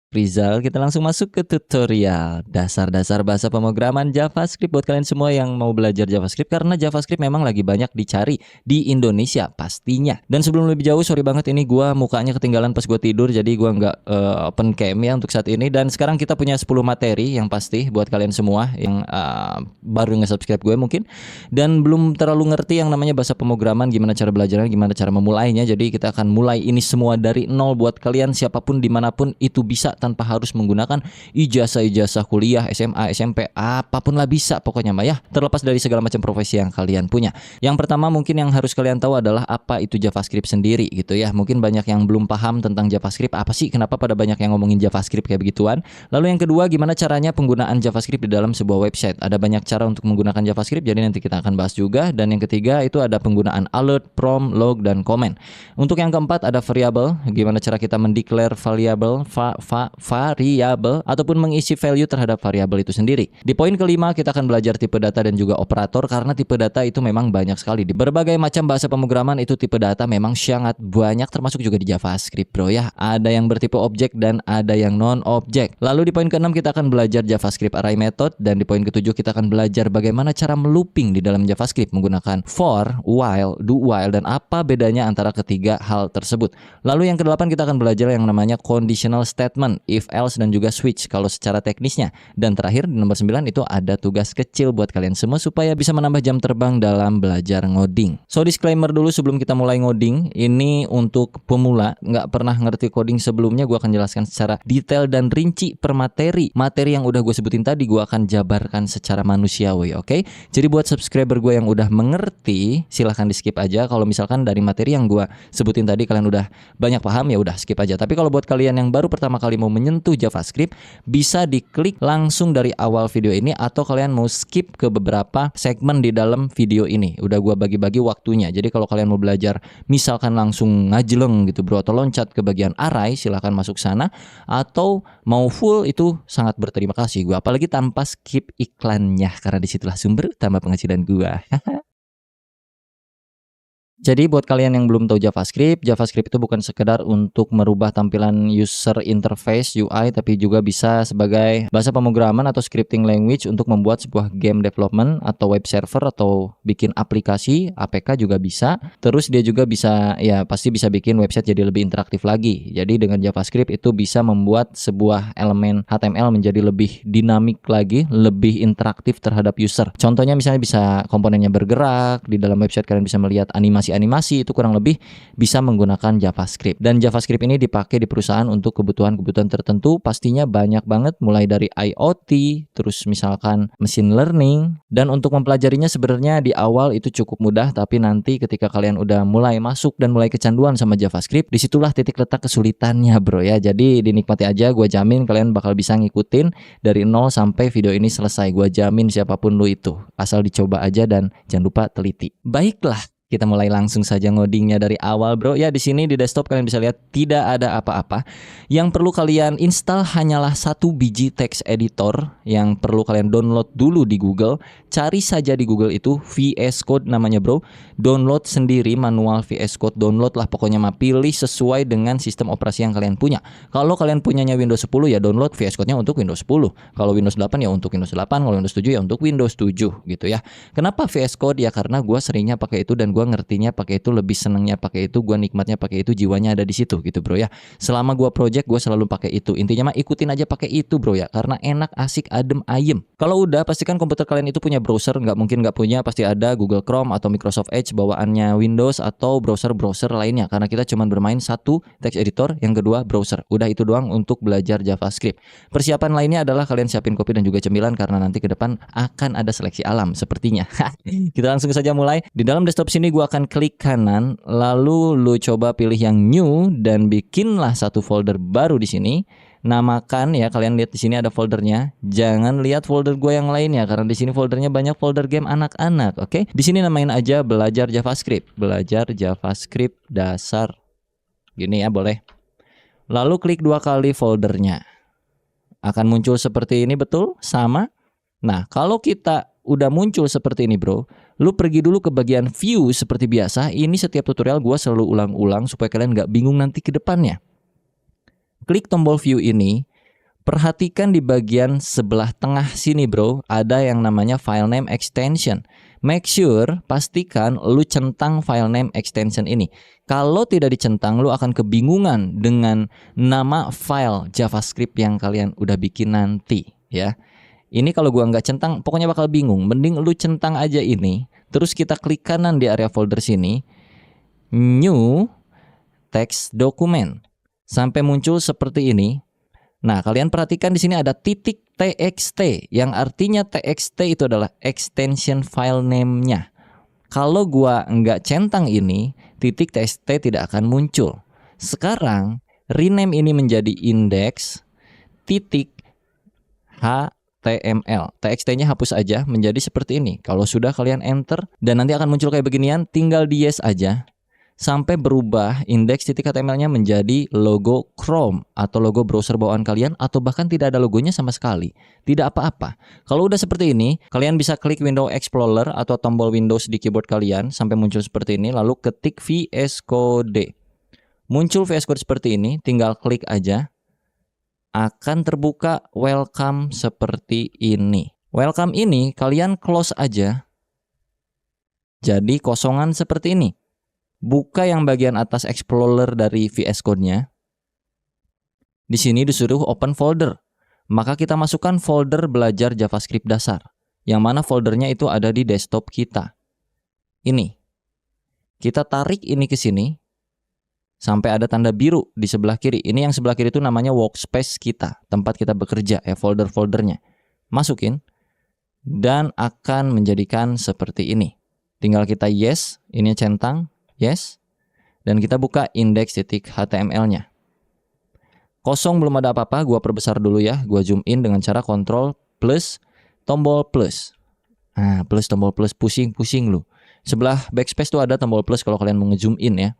Rizal, kita langsung masuk ke tutorial dasar-dasar bahasa pemrograman JavaScript buat kalian semua yang mau belajar JavaScript, karena JavaScript memang lagi banyak dicari di Indonesia pastinya. Dan sebelum lebih jauh, sorry banget ini gua mukanya ketinggalan pas gua tidur, jadi gua nggak open cam ya untuk saat ini. Dan sekarang kita punya 10 materi yang pasti buat kalian semua yang baru nge-subscribe gue mungkin dan belum terlalu ngerti yang namanya bahasa pemrograman, gimana cara belajarnya, gimana cara memulainya. Jadi kita akan mulai ini semua dari nol buat kalian siapapun dimanapun itu bisa, tanpa harus menggunakan ijazah kuliah, SMA, SMP, apapun lah bisa pokoknya mah ya, terlepas dari segala macam profesi yang kalian punya. Yang pertama mungkin yang harus kalian tahu adalah apa itu JavaScript sendiri gitu ya. Mungkin banyak yang belum paham tentang JavaScript, apa sih, kenapa pada banyak yang ngomongin JavaScript kayak begituan. Lalu yang kedua, gimana caranya penggunaan JavaScript di dalam sebuah website. Ada banyak cara untuk menggunakan JavaScript, jadi nanti kita akan bahas juga. Dan yang ketiga itu ada penggunaan alert, prompt, log, dan comment. Untuk yang keempat ada variable, gimana cara kita mendeclare variable ataupun mengisi value terhadap variabel itu sendiri. Di poin kelima kita akan belajar tipe data dan juga operator, karena tipe data itu memang banyak sekali di berbagai macam bahasa pemrograman. Itu tipe data memang sangat banyak, termasuk juga di JavaScript bro ya. Ada yang bertipe objek dan ada yang non objek. Lalu di poin keenam kita akan belajar JavaScript array method, dan di poin ketujuh kita akan belajar bagaimana cara melooping di dalam JavaScript menggunakan for, while, do while, dan apa bedanya antara ketiga hal tersebut. Lalu yang kedelapan kita akan belajar yang namanya conditional statement, if else, dan juga switch kalau secara teknisnya. Dan terakhir di nomor 9 itu ada tugas kecil buat kalian semua supaya bisa menambah jam terbang dalam belajar ngoding. So disclaimer dulu sebelum kita mulai ngoding, ini untuk pemula, nggak pernah ngerti coding sebelumnya. Gue akan jelaskan secara detail dan rinci per materi. Materi yang udah gue sebutin tadi gue akan jabarkan secara manusiawi, oke? Jadi buat subscriber gue yang udah mengerti, silahkan di skip aja. Kalau misalkan dari materi yang gue sebutin tadi kalian udah banyak paham, ya udah skip aja. Tapi kalau buat kalian yang baru pertama kali mau menyentuh JavaScript, bisa diklik langsung dari awal video ini, atau kalian mau skip ke beberapa segmen di dalam video ini. Udah gua bagi-bagi waktunya. Jadi kalau kalian mau belajar misalkan langsung ngajeleng gitu bro, atau loncat ke bagian array, silahkan masuk sana. Atau mau full, itu sangat berterima kasih gua, apalagi tanpa skip iklannya, karena disitulah sumber utama penghasilan gua. Jadi buat kalian yang belum tahu JavaScript, JavaScript itu bukan sekedar untuk merubah tampilan user interface UI, tapi juga bisa sebagai bahasa pemrograman atau scripting language untuk membuat sebuah game development atau web server atau bikin aplikasi, APK juga bisa. Terus dia juga bisa, ya pasti bisa bikin website jadi lebih interaktif lagi. Jadi dengan JavaScript itu bisa membuat sebuah elemen HTML menjadi lebih dinamik lagi, lebih interaktif terhadap user. Contohnya misalnya bisa komponennya bergerak, di dalam website kalian bisa melihat animasi, itu kurang lebih bisa menggunakan JavaScript. Dan JavaScript ini dipakai di perusahaan untuk kebutuhan-kebutuhan tertentu, pastinya banyak banget, mulai dari IoT, terus misalkan machine learning. Dan untuk mempelajarinya sebenarnya di awal itu cukup mudah, tapi nanti ketika kalian udah mulai masuk dan mulai kecanduan sama JavaScript, disitulah titik letak kesulitannya bro ya. Jadi dinikmati aja, gue jamin kalian bakal bisa ngikutin dari nol sampai video ini selesai. Gue jamin siapapun lu itu, asal dicoba aja dan jangan lupa teliti. Baiklah, kita mulai langsung saja ngodingnya dari awal bro. Ya di sini di desktop kalian bisa lihat tidak ada apa-apa. Yang perlu kalian install hanyalah satu biji text editor yang perlu kalian download dulu di Google. Cari saja di Google itu VS Code namanya bro. Download sendiri manual VS Code, download lah pokoknya mah, pilih sesuai dengan sistem operasi yang kalian punya. Kalau kalian punyanya Windows 10 ya download VS Code-nya untuk Windows 10. Kalau Windows 8 ya untuk Windows 8, kalau Windows 7 ya untuk Windows 7 gitu ya. Kenapa VS Code? Ya karena gue seringnya pakai itu dan gue ngertinya pakai itu, lebih senengnya pakai itu, gue nikmatnya pakai itu, jiwanya ada di situ gitu bro ya. Selama gue project gue selalu pakai itu. Intinya mah ikutin aja pakai itu bro ya, karena enak, asik, adem, ayem. Kalau udah pastikan komputer kalian itu punya browser, nggak mungkin nggak punya, pasti ada Google Chrome atau Microsoft Edge bawaannya Windows atau browser-browser lainnya, karena kita cuma bermain satu text editor, yang kedua browser. Udah itu doang untuk belajar JavaScript. Persiapan lainnya adalah kalian siapin kopi dan juga cemilan, karena nanti ke depan akan ada seleksi alam sepertinya. Kita langsung saja mulai. Di dalam desktop sini gue akan klik kanan, lalu lu coba pilih yang new dan bikinlah satu folder baru di sini. Namakan ya, kalian lihat di sini ada foldernya. Jangan lihat folder gue yang lainnya, karena di sini foldernya banyak folder game anak-anak. Oke, di sini namain aja belajar JavaScript, belajar JavaScript dasar. Gini ya, boleh. Lalu klik 2 kali foldernya. Akan muncul seperti ini, betul? Sama. Nah, kalau kita udah muncul seperti ini bro, lu pergi dulu ke bagian view seperti biasa. Ini setiap tutorial gue selalu ulang-ulang supaya kalian nggak bingung nanti ke depannya. Klik tombol view ini, Perhatikan di bagian sebelah tengah sini bro, ada yang namanya file name extension. Make sure, pastikan lu centang file name extension ini. Kalau tidak dicentang, lu akan kebingungan dengan nama file JavaScript yang kalian udah bikin nanti ya. Ini kalau gua nggak centang, pokoknya bakal bingung. Mending lu centang aja ini, terus kita klik kanan di area folder sini, new text document, sampai muncul seperti ini. Nah, kalian perhatikan di sini ada titik .txt yang artinya .txt itu adalah extension file name-nya. Kalau gua nggak centang ini, titik .txt tidak akan muncul. Sekarang rename ini menjadi index titik HTML. TXT-nya hapus aja menjadi seperti ini. Kalau sudah kalian enter dan nanti akan muncul kayak beginian, tinggal di yes aja. Sampai berubah index.html-nya menjadi logo Chrome atau logo browser bawaan kalian, atau bahkan tidak ada logonya sama sekali. Tidak apa-apa. Kalau udah seperti ini, kalian bisa klik Windows Explorer atau tombol Windows di keyboard kalian sampai muncul seperti ini, lalu ketik VS Code. Muncul VS Code seperti ini, tinggal klik aja. Akan terbuka welcome seperti ini. Welcome ini kalian close aja. Jadi kosongan seperti ini. Buka yang bagian atas Explorer dari VS Code-nya. Di sini disuruh open folder. Maka kita masukkan folder belajar JavaScript dasar. Yang mana foldernya itu ada di desktop kita. Ini. Kita tarik ini ke sini. Sampai ada tanda biru di sebelah kiri. Ini yang sebelah kiri itu namanya workspace kita. Tempat kita bekerja ya, folder-foldernya. Masukin. Dan akan menjadikan seperti ini. Tinggal kita yes. Ini centang. Yes, dan kita buka index.html-nya. Kosong, belum ada apa-apa, gua perbesar dulu ya. Gua zoom in dengan cara Ctrl plus tombol plus. Nah, plus tombol plus, pusing-pusing lu. Sebelah backspace tuh ada tombol plus kalau kalian mau nge-zoom in ya.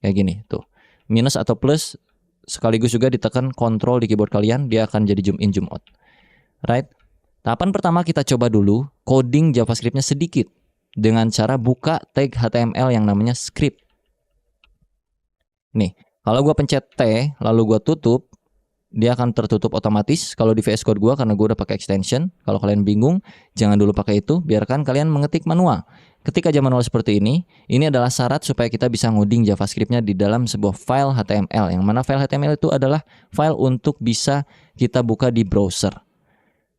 Kayak gini, tuh. Minus atau plus sekaligus juga ditekan Ctrl di keyboard kalian, dia akan jadi zoom in, zoom out. Right? Tahapan pertama kita coba dulu coding JavaScript-nya sedikit. Dengan cara buka tag HTML yang namanya script. Nih, kalau gue pencet T, lalu gue tutup, dia akan tertutup otomatis kalau di VS Code gue karena gue udah pakai extension. Kalau kalian bingung, jangan dulu pakai itu, biarkan kalian mengetik manual. Ketik aja manual seperti ini adalah syarat supaya kita bisa ngoding JavaScript-nya di dalam sebuah file HTML. Yang mana file HTML itu adalah file untuk bisa kita buka di browser.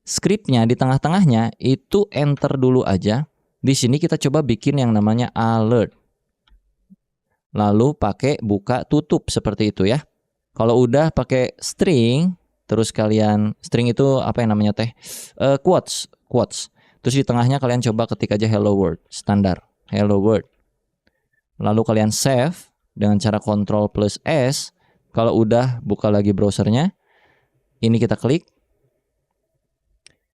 Script-nya di tengah-tengahnya itu enter dulu aja. Di sini kita coba bikin yang namanya alert. Lalu pakai buka tutup seperti itu ya. Kalau udah pakai string, terus kalian string itu apa yang namanya teh? Quotes. Terus di tengahnya kalian coba ketik aja hello world, standar. Hello world. Lalu kalian save dengan cara Ctrl plus S. Kalau udah buka lagi browsernya. Ini kita klik.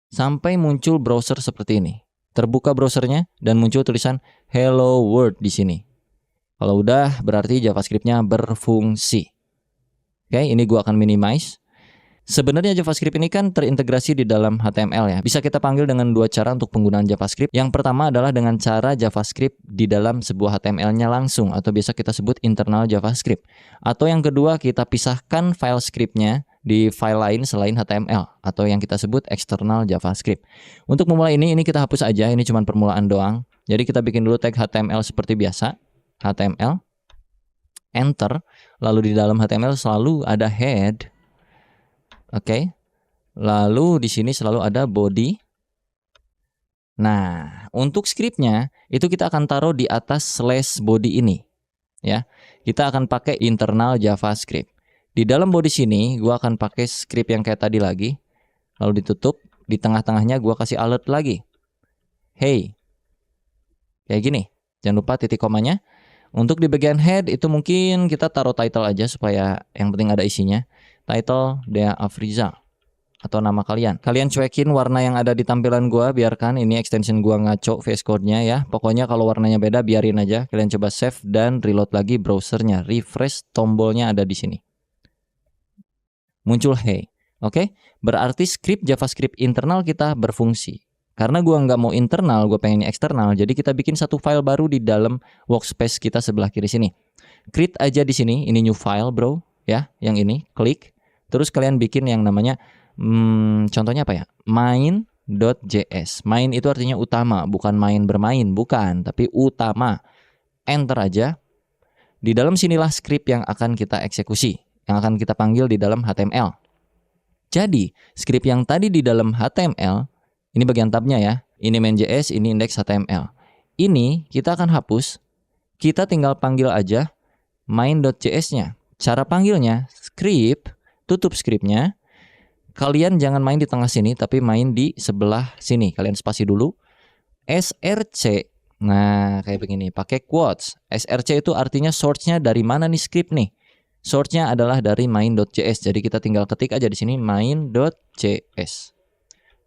Sampai muncul browser seperti ini. Terbuka browsernya dan muncul tulisan Hello World di sini. Kalau udah berarti JavaScript-nya berfungsi. Oke, ini gua akan minimize. Sebenarnya JavaScript ini kan terintegrasi di dalam HTML ya. Bisa kita panggil dengan dua cara untuk penggunaan JavaScript. Yang pertama adalah dengan cara JavaScript di dalam sebuah HTML-nya langsung atau biasa kita sebut internal JavaScript. Atau yang kedua kita pisahkan file script-nya di file lain selain HTML atau yang kita sebut eksternal JavaScript. Untuk memulai ini kita hapus aja, ini cuma permulaan doang. Jadi kita bikin dulu tag HTML seperti biasa. HTML, enter, lalu di dalam HTML selalu ada head. Oke. Lalu di sini selalu ada body. Nah, untuk scriptnya itu kita akan taruh di atas slash body ini. Ya, kita akan pakai internal JavaScript. Di dalam body sini, gua akan pakai script yang kayak tadi lagi. Lalu ditutup. Di tengah-tengahnya gua kasih alert lagi. Hey. Kayak gini. Jangan lupa titik komanya. Untuk di bagian head itu mungkin kita taruh title aja supaya yang penting ada isinya. Title Dea Afriza. Atau nama kalian. Kalian cuekin warna yang ada di tampilan gua. Biarkan ini extension gua ngaco VS Code-nya ya. Pokoknya kalau warnanya beda biarin aja. Kalian coba save dan reload lagi browsernya. Refresh, tombolnya ada di sini. Muncul hey. Oke, berarti script JavaScript internal kita berfungsi. Karena gua nggak mau internal, gua pengennya eksternal. Jadi kita bikin satu file baru di dalam workspace kita sebelah kiri sini. Create aja di sini, ini new file bro, ya, yang ini, klik. Terus kalian bikin yang namanya Contohnya apa ya? Main.js. Main itu artinya utama, bukan main bermain, bukan, tapi utama. Enter aja. Di dalam sinilah script yang akan kita eksekusi, yang akan kita panggil di dalam HTML. Jadi, script yang tadi di dalam HTML, ini bagian tabnya ya. Ini main.js, ini index HTML. Ini kita akan hapus. Kita tinggal panggil aja main.js-nya. Cara panggilnya, script, tutup scriptnya. Kalian jangan main di tengah sini, tapi main di sebelah sini. Kalian spasi dulu. src. Nah, kayak begini. Pakai quotes. src itu artinya source-nya dari mana nih script nih? Source-nya adalah dari main.js. Jadi kita tinggal ketik aja di sini main.js.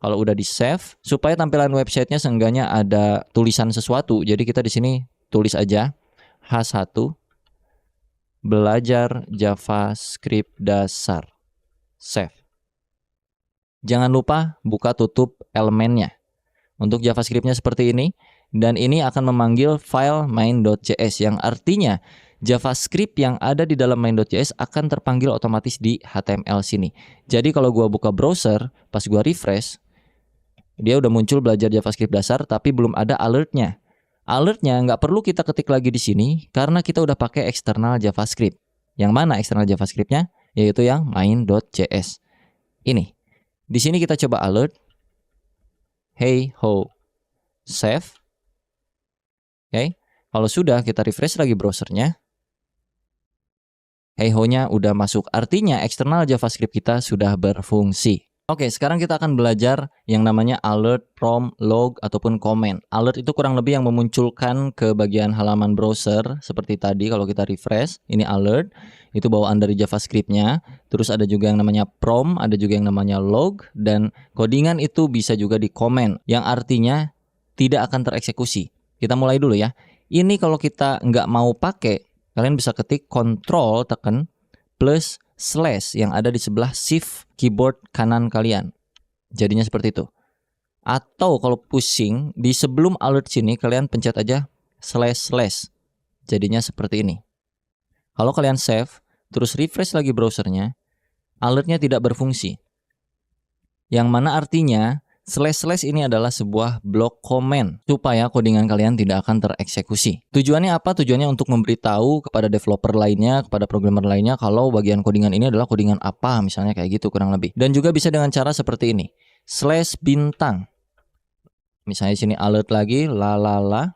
Kalau udah di save, supaya tampilan websitenya seenggaknya ada tulisan sesuatu. Jadi kita di sini tulis aja H1 belajar JavaScript dasar. Save. Jangan lupa buka tutup elemennya. Untuk JavaScript-nya seperti ini. Dan ini akan memanggil file main.js yang artinya JavaScript yang ada di dalam main.js akan terpanggil otomatis di HTML sini. Jadi kalau gua buka browser, pas gua refresh, dia udah muncul belajar JavaScript dasar tapi belum ada alertnya. Alertnya nggak perlu kita ketik lagi di sini karena kita udah pakai eksternal JavaScript. Yang mana eksternal JavaScript-nya? Yaitu yang main.js. Ini. Di sini kita coba alert. Hey ho. Save. Oke. Kalau sudah kita refresh lagi browsernya. Hey ho-nya udah masuk. Artinya eksternal JavaScript kita sudah berfungsi. Oke, sekarang kita akan belajar yang namanya alert, prompt, log, ataupun comment. Alert itu kurang lebih yang memunculkan ke bagian halaman browser seperti tadi kalau kita refresh. Ini alert, itu bawaan dari JavaScript-nya. Terus ada juga yang namanya prompt, ada juga yang namanya log, dan codingan itu bisa juga di comment, yang artinya tidak akan tereksekusi. Kita mulai dulu ya. Ini kalau kita nggak mau pakai, kalian bisa ketik Ctrl tekan plus slash yang ada di sebelah shift keyboard kanan kalian. Jadinya seperti itu. Atau kalau pusing, di sebelum alert sini kalian pencet aja slash. Jadinya seperti ini. Kalau kalian save, terus refresh lagi browsernya, alertnya tidak berfungsi. Yang mana artinya slash ini adalah sebuah blok komen supaya codingan kalian tidak akan tereksekusi. Tujuannya apa? Tujuannya untuk memberitahu kepada developer lainnya, kepada programmer lainnya kalau bagian codingan ini adalah codingan apa, misalnya kayak gitu kurang lebih. Dan juga bisa dengan cara seperti ini. /bintang. Misalnya sini alert lagi lalala.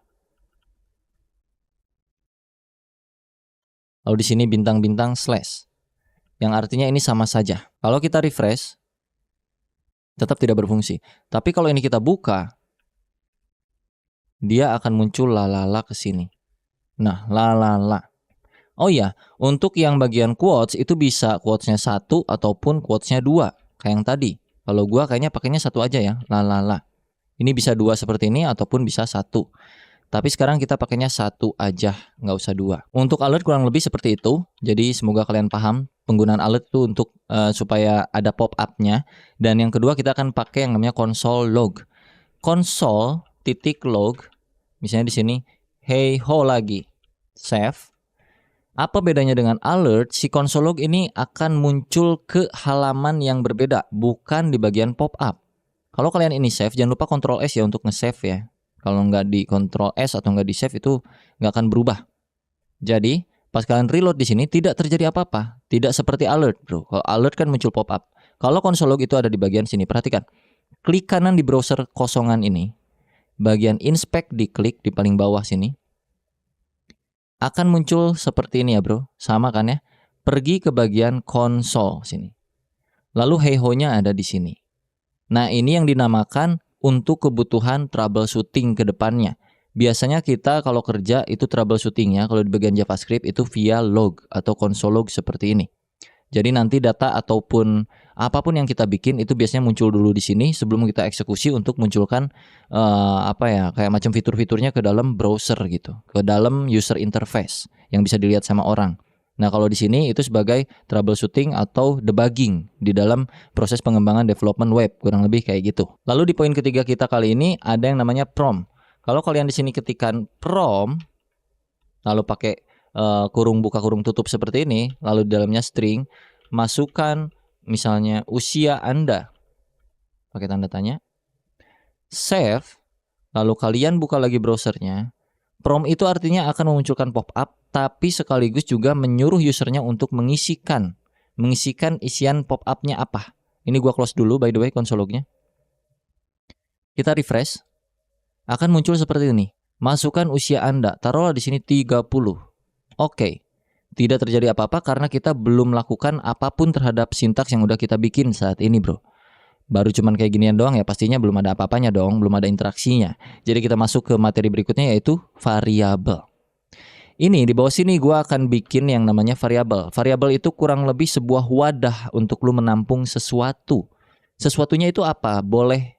Lalu di sini bintang-bintang slash. Yang artinya ini sama saja. Kalau kita refresh tetap tidak berfungsi. Tapi kalau ini kita buka, dia akan muncul lalala ke sini. Nah, lalala. Oh iya, untuk yang bagian quotes itu bisa quotesnya 1 ataupun quotesnya 2, kayak yang tadi. Kalau gua kayaknya pakainya 1 aja ya, lalala. Ini bisa 2 seperti ini ataupun bisa 1. Tapi sekarang kita pakainya 1 aja, nggak usah 2. Untuk alert kurang lebih seperti itu. Jadi semoga kalian paham penggunaan alert itu untuk supaya ada pop-up-nya. Dan yang kedua kita akan pakai yang namanya console log. Console.log. Misalnya di sini hey ho lagi. Save. Apa bedanya dengan alert? Si console log ini akan muncul ke halaman yang berbeda, bukan di bagian pop-up. Kalau kalian ini save, jangan lupa Ctrl S ya untuk nge-save ya. Kalau nggak di Ctrl S atau nggak di save itu nggak akan berubah. Jadi pas kalian reload di sini tidak terjadi apa-apa, tidak seperti alert, bro. Kalau alert kan muncul pop-up. Kalau console log itu ada di bagian sini, perhatikan. Klik kanan di browser kosongan ini, bagian inspect diklik di paling bawah sini, akan muncul seperti ini ya, bro. Sama kan ya? Pergi ke bagian console sini. Lalu hey ho-nya ada di sini. Nah, ini yang dinamakan untuk kebutuhan troubleshooting ke depannya. Biasanya kita kalau kerja itu troubleshootingnya kalau di bagian JavaScript itu via log atau console log seperti ini. Jadi nanti data ataupun apapun yang kita bikin itu biasanya muncul dulu di sini sebelum kita eksekusi untuk munculkan kayak macam fitur-fiturnya ke dalam browser gitu, ke dalam user interface yang bisa dilihat sama orang. Nah, kalau di sini itu sebagai troubleshooting atau debugging di dalam proses pengembangan development web, kurang lebih kayak gitu. Lalu di poin ketiga kita kali ini ada yang namanya prompt. Kalau kalian di sini ketikkan prompt, lalu pakai kurung buka kurung tutup seperti ini, lalu di dalamnya string, masukkan misalnya usia Anda, pakai tanda tanya, save, lalu kalian buka lagi browsernya. Prompt itu artinya akan memunculkan pop-up, tapi sekaligus juga menyuruh usernya untuk mengisikan isian pop-up-nya apa. Ini gua close dulu by the way console log-nya. Kita refresh, akan muncul seperti ini. Masukkan usia Anda, taruhlah di sini 30. Oke. Tidak terjadi apa-apa karena kita belum melakukan apapun terhadap sintaks yang udah kita bikin saat ini, bro. Baru cuman kayak ginian doang ya, pastinya belum ada apa-apanya dong, belum ada interaksinya. Jadi kita masuk ke materi berikutnya yaitu variabel. Ini di bawah sini gue akan bikin yang namanya variabel. Variabel itu kurang lebih sebuah wadah untuk lu menampung sesuatu. Sesuatunya itu apa? Boleh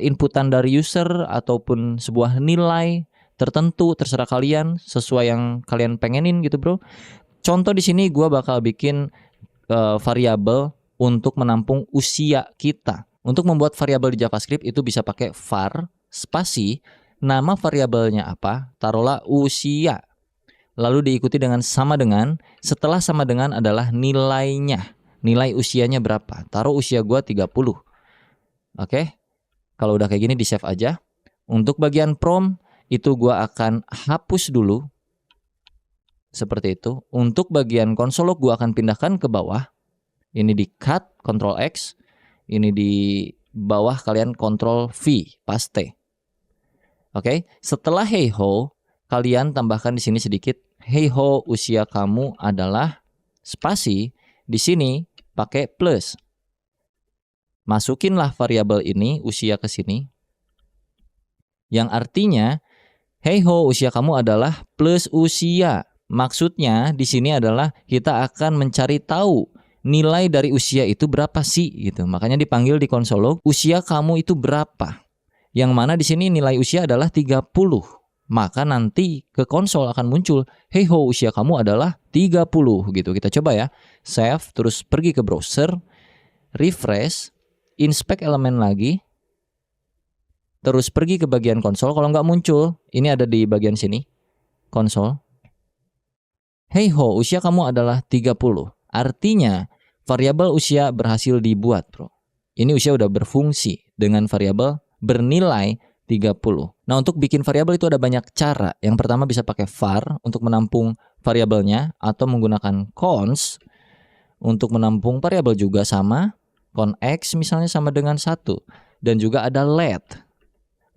inputan dari user ataupun sebuah nilai tertentu, terserah kalian, sesuai yang kalian pengenin gitu, bro. Contoh di sini gue bakal bikin variabel untuk menampung usia kita. Untuk membuat variabel di JavaScript itu bisa pakai var spasi, nama variabelnya apa, taruhlah usia. Lalu diikuti dengan sama dengan, setelah sama dengan adalah nilainya. Nilai usianya berapa? Taruh usia gua 30. Oke. Kalau udah kayak gini di save aja. Untuk bagian prompt itu gua akan hapus dulu. Seperti itu. Untuk bagian console log gua akan pindahkan ke bawah. Ini di cut, Ctrl X. Ini di bawah kalian Ctrl V, paste. Oke, setelah hey ho, kalian tambahkan di sini sedikit. Hey ho, usia kamu adalah spasi. Di sini pakai plus. Masukinlah variabel ini, usia ke sini. Yang artinya, hey ho, usia kamu adalah plus usia. Maksudnya di sini adalah kita akan mencari tahu nilai dari usia itu berapa sih gitu. Makanya dipanggil di console log, usia kamu itu berapa? Yang mana di sini nilai usia adalah 30. Maka nanti ke konsol akan muncul, hey ho, usia kamu adalah 30 gitu. Kita coba ya. Save, terus pergi ke browser, refresh, inspect elemen lagi. Terus pergi ke bagian konsol. Kalau nggak muncul, ini ada di bagian sini. Konsol. Hey ho, usia kamu adalah 30. Artinya variabel usia berhasil dibuat, bro. Ini usia udah berfungsi dengan variabel bernilai 30. Nah, untuk bikin variabel itu ada banyak cara. Yang pertama bisa pakai var untuk menampung variabelnya, atau menggunakan cons untuk menampung variabel juga sama. Con x misalnya sama dengan 1. Dan juga ada let.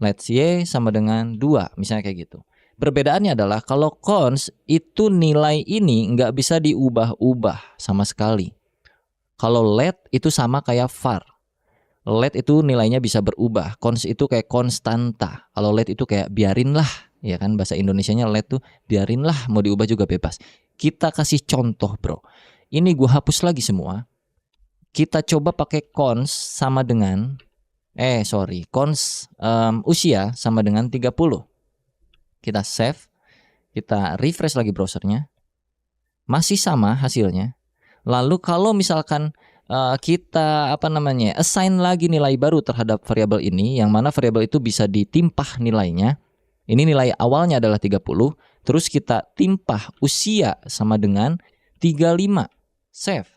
Let y sama dengan 2, misalnya kayak gitu. Perbedaannya adalah kalau cons itu nilai ini nggak bisa diubah-ubah sama sekali. Kalau let itu sama kayak var. Let itu nilainya bisa berubah. Cons itu kayak konstanta. Kalau let itu kayak biarinlah, ya kan, bahasa Indonesianya let tuh biarinlah, mau diubah juga bebas. Kita kasih contoh, bro. Ini gua hapus lagi semua. Kita coba pakai cons sama dengan cons usia sama dengan 30. Kita save, kita refresh lagi browsernya, masih sama hasilnya. Lalu kalau misalkan kita assign lagi nilai baru terhadap variabel ini, yang mana variabel itu bisa ditimpah nilainya. Ini nilai awalnya adalah 30, terus kita timpah usia sama dengan 35. Save.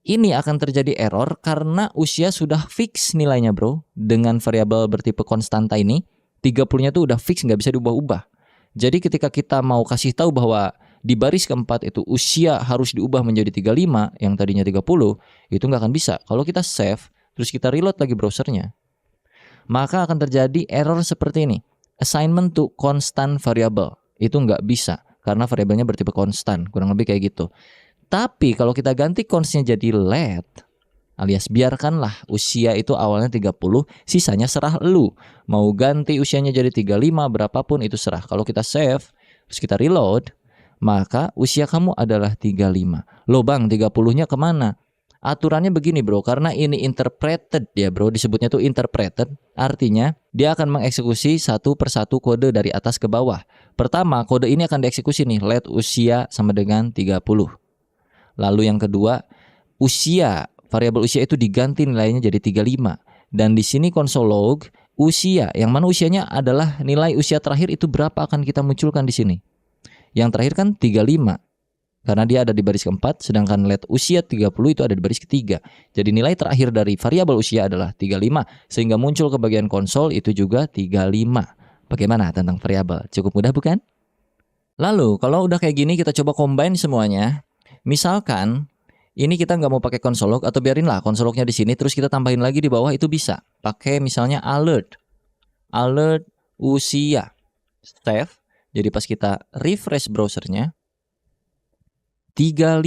Ini akan terjadi error karena usia sudah fix nilainya, bro. Dengan variabel bertipe konstanta ini, 30-nya tuh udah fix, nggak bisa diubah-ubah. Jadi ketika kita mau kasih tahu bahwa di baris keempat itu usia harus diubah menjadi 35, yang tadinya 30, itu nggak akan bisa. Kalau kita save, terus kita reload lagi browsernya, maka akan terjadi error seperti ini. Assignment to constant variable. Itu nggak bisa, karena variabelnya bertipe konstan, kurang lebih kayak gitu. Tapi kalau kita ganti consnya jadi let, alias biarkanlah usia itu awalnya 30, sisanya serah lu. Mau ganti usianya jadi 35, berapapun itu serah. Kalau kita save, terus kita reload, maka usia kamu adalah 35. Loh bang, 30-nya kemana? Aturannya begini, bro, karena ini interpreted ya, bro, disebutnya tuh interpreted. Artinya dia akan mengeksekusi satu persatu kode dari atas ke bawah. Pertama, kode ini akan dieksekusi nih, let usia sama dengan 30. Lalu yang kedua, usia, variabel usia itu diganti nilainya jadi 35. Dan di sini console log usia, yang mana usianya adalah nilai usia terakhir itu berapa akan kita munculkan di sini. Yang terakhir kan 35. Karena dia ada di baris keempat, sedangkan let usia 30 itu ada di baris ketiga. Jadi nilai terakhir dari variabel usia adalah 35, sehingga muncul ke bagian konsol itu juga 35. Bagaimana tentang variabel? Cukup mudah bukan? Lalu kalau udah kayak gini kita coba combine semuanya. Misalkan ini kita nggak mau pakai console log atau biarinlah console lognya di sini, terus kita tambahin lagi di bawah itu bisa. Pakai misalnya alert usia, save. Jadi pas kita refresh browsernya 35.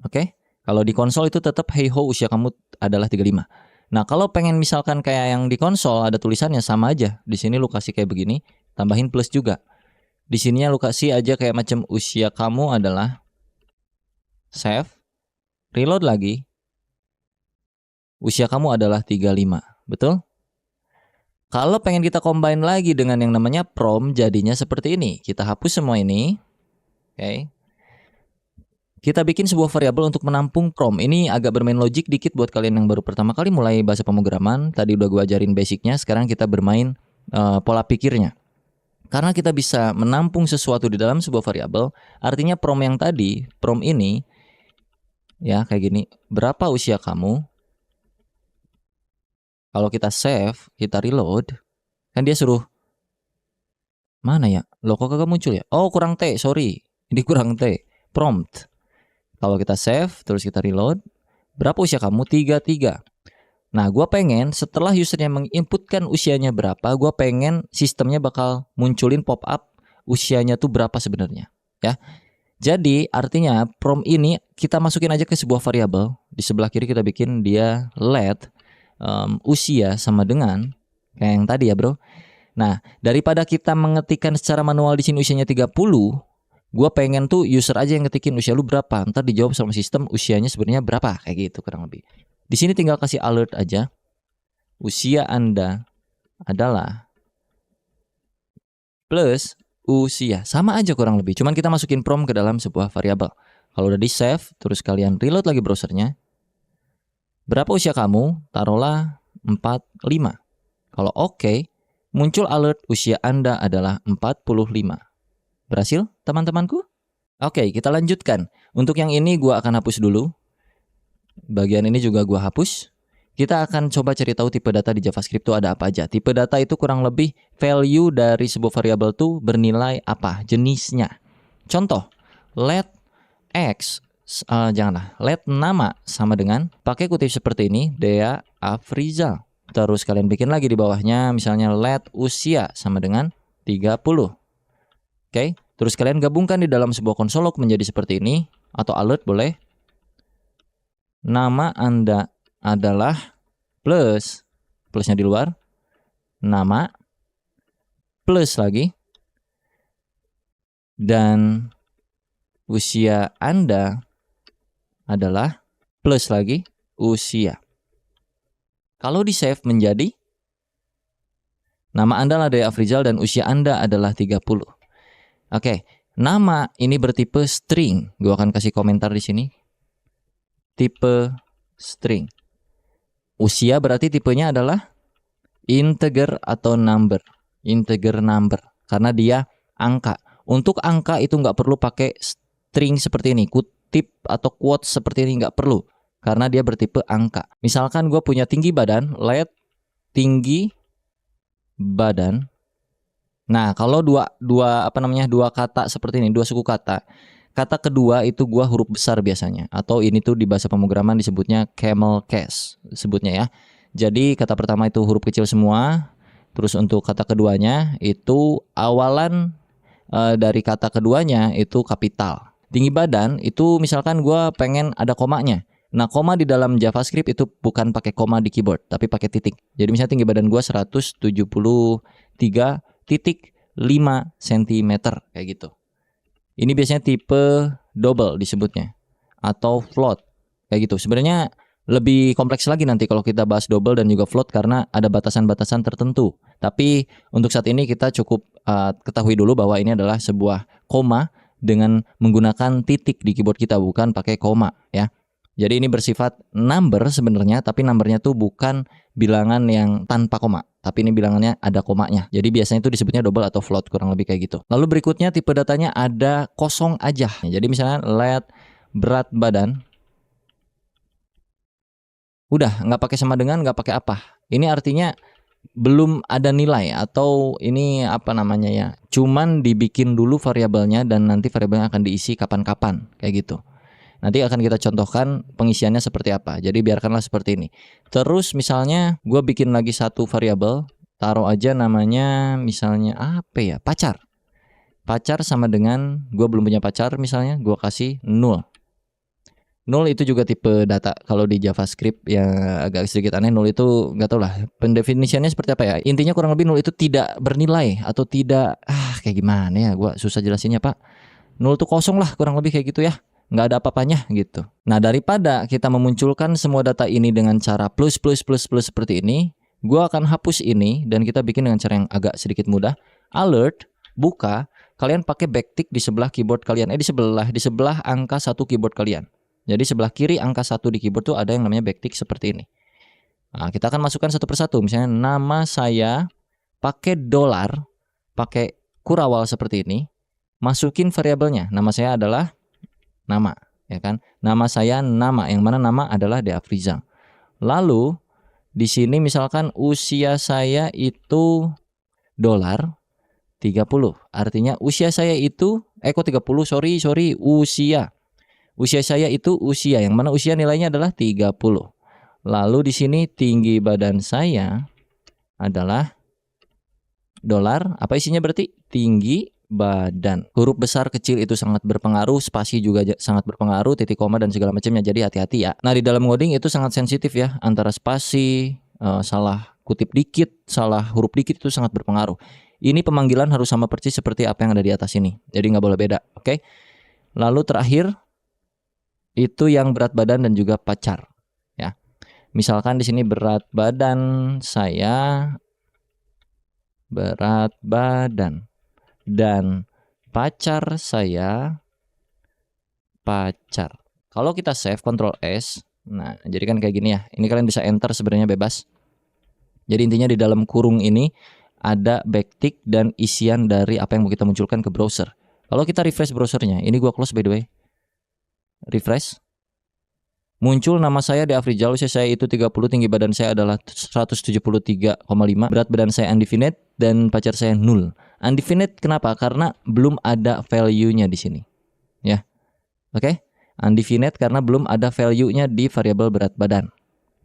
Oke. Kalau di konsol itu tetap hey ho usia kamu adalah 35. Nah, kalau pengen misalkan kayak yang di konsol ada tulisannya sama aja. Di sini lu kasih kayak begini, tambahin plus juga. Di sininya lu kasih aja kayak macam usia kamu adalah save, reload lagi. Usia kamu adalah 35. Betul? Kalau pengen kita combine lagi dengan yang namanya prom, jadinya seperti ini. Kita hapus semua ini. Oke. Kita bikin sebuah variabel untuk menampung prom. Ini agak bermain logik dikit buat kalian yang baru pertama kali mulai bahasa pemrograman. Tadi udah gue ajarin basicnya, sekarang kita bermain pola pikirnya. Karena kita bisa menampung sesuatu di dalam sebuah variabel, artinya prom yang tadi, prom ini, ya kayak gini, berapa usia kamu? Kalau kita save, kita reload, kan dia suruh, mana ya? Loh kok kagak muncul ya? Oh kurang T, sorry. Ini kurang T, prompt. Kalau kita save, terus kita reload, berapa usia kamu? 33. Nah, gue pengen setelah usernya menginputkan usianya berapa, gue pengen sistemnya bakal munculin pop-up usianya tuh berapa sebenarnya. Ya. Jadi artinya prom ini kita masukin aja ke sebuah variabel. Di sebelah kiri kita bikin dia let usia sama dengan kayak yang tadi ya bro. Nah, daripada kita mengetikkan secara manual di sini usianya 30, gue pengen tuh user aja yang ngetikin usia lu berapa, ntar dijawab sama sistem usianya sebenarnya berapa, kayak gitu kurang lebih. Di sini tinggal kasih alert aja, usia Anda adalah plus usia, sama aja kurang lebih. Cuman kita masukin prom ke dalam sebuah variabel. Kalau udah di save, terus kalian reload lagi browsernya, berapa usia kamu? Taruhlah 45. Kalau oke, muncul alert usia Anda adalah 45. Berhasil teman-temanku? Oke, kita lanjutkan. Untuk yang ini gua akan hapus dulu. Bagian ini juga gua hapus. Kita akan coba cari tahu tipe data di JavaScript itu ada apa aja. Tipe data itu kurang lebih value dari sebuah variabel tuh bernilai apa, jenisnya. Contoh, let x, let nama sama dengan, pakai kutip seperti ini, Dea Afrizal. Terus kalian bikin lagi di bawahnya, misalnya let usia sama dengan 30. Oke, terus kalian gabungkan di dalam sebuah console log menjadi seperti ini, atau alert boleh. Nama Anda adalah plusnya di luar, nama, plus lagi, dan usia Anda adalah plus lagi usia. Kalau di save menjadi, nama Anda adalah Dea Afrizal dan usia Anda adalah 30. Oke, nama ini bertipe string. Gue akan kasih komentar di sini. Tipe string. Usia berarti tipenya adalah integer atau number. Integer number. Karena dia angka. Untuk angka itu nggak perlu pakai string seperti ini. Kutip atau quote seperti ini nggak perlu. Karena dia bertipe angka. Misalkan gue punya tinggi badan. Let tinggi badan. Nah, kalau dua kata seperti ini, dua suku kata. Kata kedua itu gua huruf besar biasanya, atau ini tuh di bahasa pemrograman disebutnya camel case sebutnya ya. Jadi kata pertama itu huruf kecil semua, terus untuk kata keduanya itu awalan dari kata keduanya itu kapital. Tinggi badan itu misalkan gua pengen ada komanya. Nah, koma di dalam JavaScript itu bukan pakai koma di keyboard, tapi pakai titik. Jadi misalnya tinggi badan gua 173.5 cm kayak gitu. Ini biasanya tipe double disebutnya, atau float kayak gitu. Sebenarnya lebih kompleks lagi nanti kalau kita bahas double dan juga float karena ada batasan-batasan tertentu. Tapi untuk saat ini kita cukup ketahui dulu bahwa ini adalah sebuah koma dengan menggunakan titik di keyboard kita, bukan pakai koma ya. Jadi ini bersifat number sebenarnya, tapi numbernya tuh bukan bilangan yang tanpa koma, tapi ini bilangannya ada komanya. Jadi biasanya itu disebutnya double atau float, kurang lebih kayak gitu. Lalu berikutnya tipe datanya ada kosong aja. Jadi misalnya let berat badan, udah nggak pakai sama dengan, nggak pakai apa. Ini artinya belum ada nilai, atau ini apa namanya ya, cuman dibikin dulu variabelnya dan nanti variabelnya akan diisi kapan-kapan kayak gitu. Nanti akan kita contohkan pengisiannya seperti apa. Jadi biarkanlah seperti ini. Terus misalnya gue bikin lagi satu variabel, taruh aja namanya misalnya apa ya, pacar. Pacar sama dengan, gue belum punya pacar misalnya, gue kasih 0. 0 itu juga tipe data. Kalau di JavaScript yang agak sedikit aneh, 0 itu nggak tahu lah pendefinisiannya seperti apa ya. Intinya kurang lebih 0 itu tidak bernilai atau tidak, kayak gimana ya, gua susah jelasinnya Pak. 0 itu kosong lah, kurang lebih kayak gitu ya, nggak ada apa-apanya gitu. Nah, daripada kita memunculkan semua data ini dengan cara plus seperti ini, gua akan hapus ini dan kita bikin dengan cara yang agak sedikit mudah. Alert, buka, kalian pakai backtick di sebelah keyboard kalian. Di sebelah angka 1 keyboard kalian. Jadi sebelah kiri angka 1 di keyboard tuh ada yang namanya backtick seperti ini. Nah, kita akan masukkan satu persatu. Misalnya nama saya pakai $, pakai kurawal seperti ini. Masukin variabelnya. Nama saya adalah nama, ya kan? Nama saya nama, yang mana nama adalah Deafrizal. Lalu di sini misalkan usia saya itu $30. Artinya usia saya itu kok 30, sorry, usia. Usia saya itu usia, yang mana usia nilainya adalah 30. Lalu di sini tinggi badan saya adalah $. Apa isinya berarti? Tinggi badan. Huruf besar kecil itu sangat berpengaruh, spasi juga sangat berpengaruh, titik koma dan segala macamnya. Jadi hati-hati ya. Nah, di dalam ngoding itu sangat sensitif ya, antara spasi, salah kutip dikit, salah huruf dikit itu sangat berpengaruh. Ini pemanggilan harus sama persis seperti apa yang ada di atas ini. Jadi nggak boleh beda, oke? Lalu terakhir itu yang berat badan dan juga pacar, ya. Misalkan di sini berat badan saya, berat badan, dan pacar saya, pacar. Kalau kita save Ctrl S, nah jadi kan kayak gini ya. Ini kalian bisa enter sebenarnya bebas. Jadi intinya di dalam kurung ini ada backtick dan isian dari apa yang mau kita munculkan ke browser. Kalau kita refresh browsernya, ini gua close by the way. Refresh. Muncul nama saya Deafrizal, usia saya itu 30, tinggi badan saya adalah 173,5, berat badan saya undefinite, dan pacar saya 0. Undefinite kenapa? Karena belum ada value-nya di sini. Ya. Oke? Undefinite karena belum ada value-nya di variabel berat badan.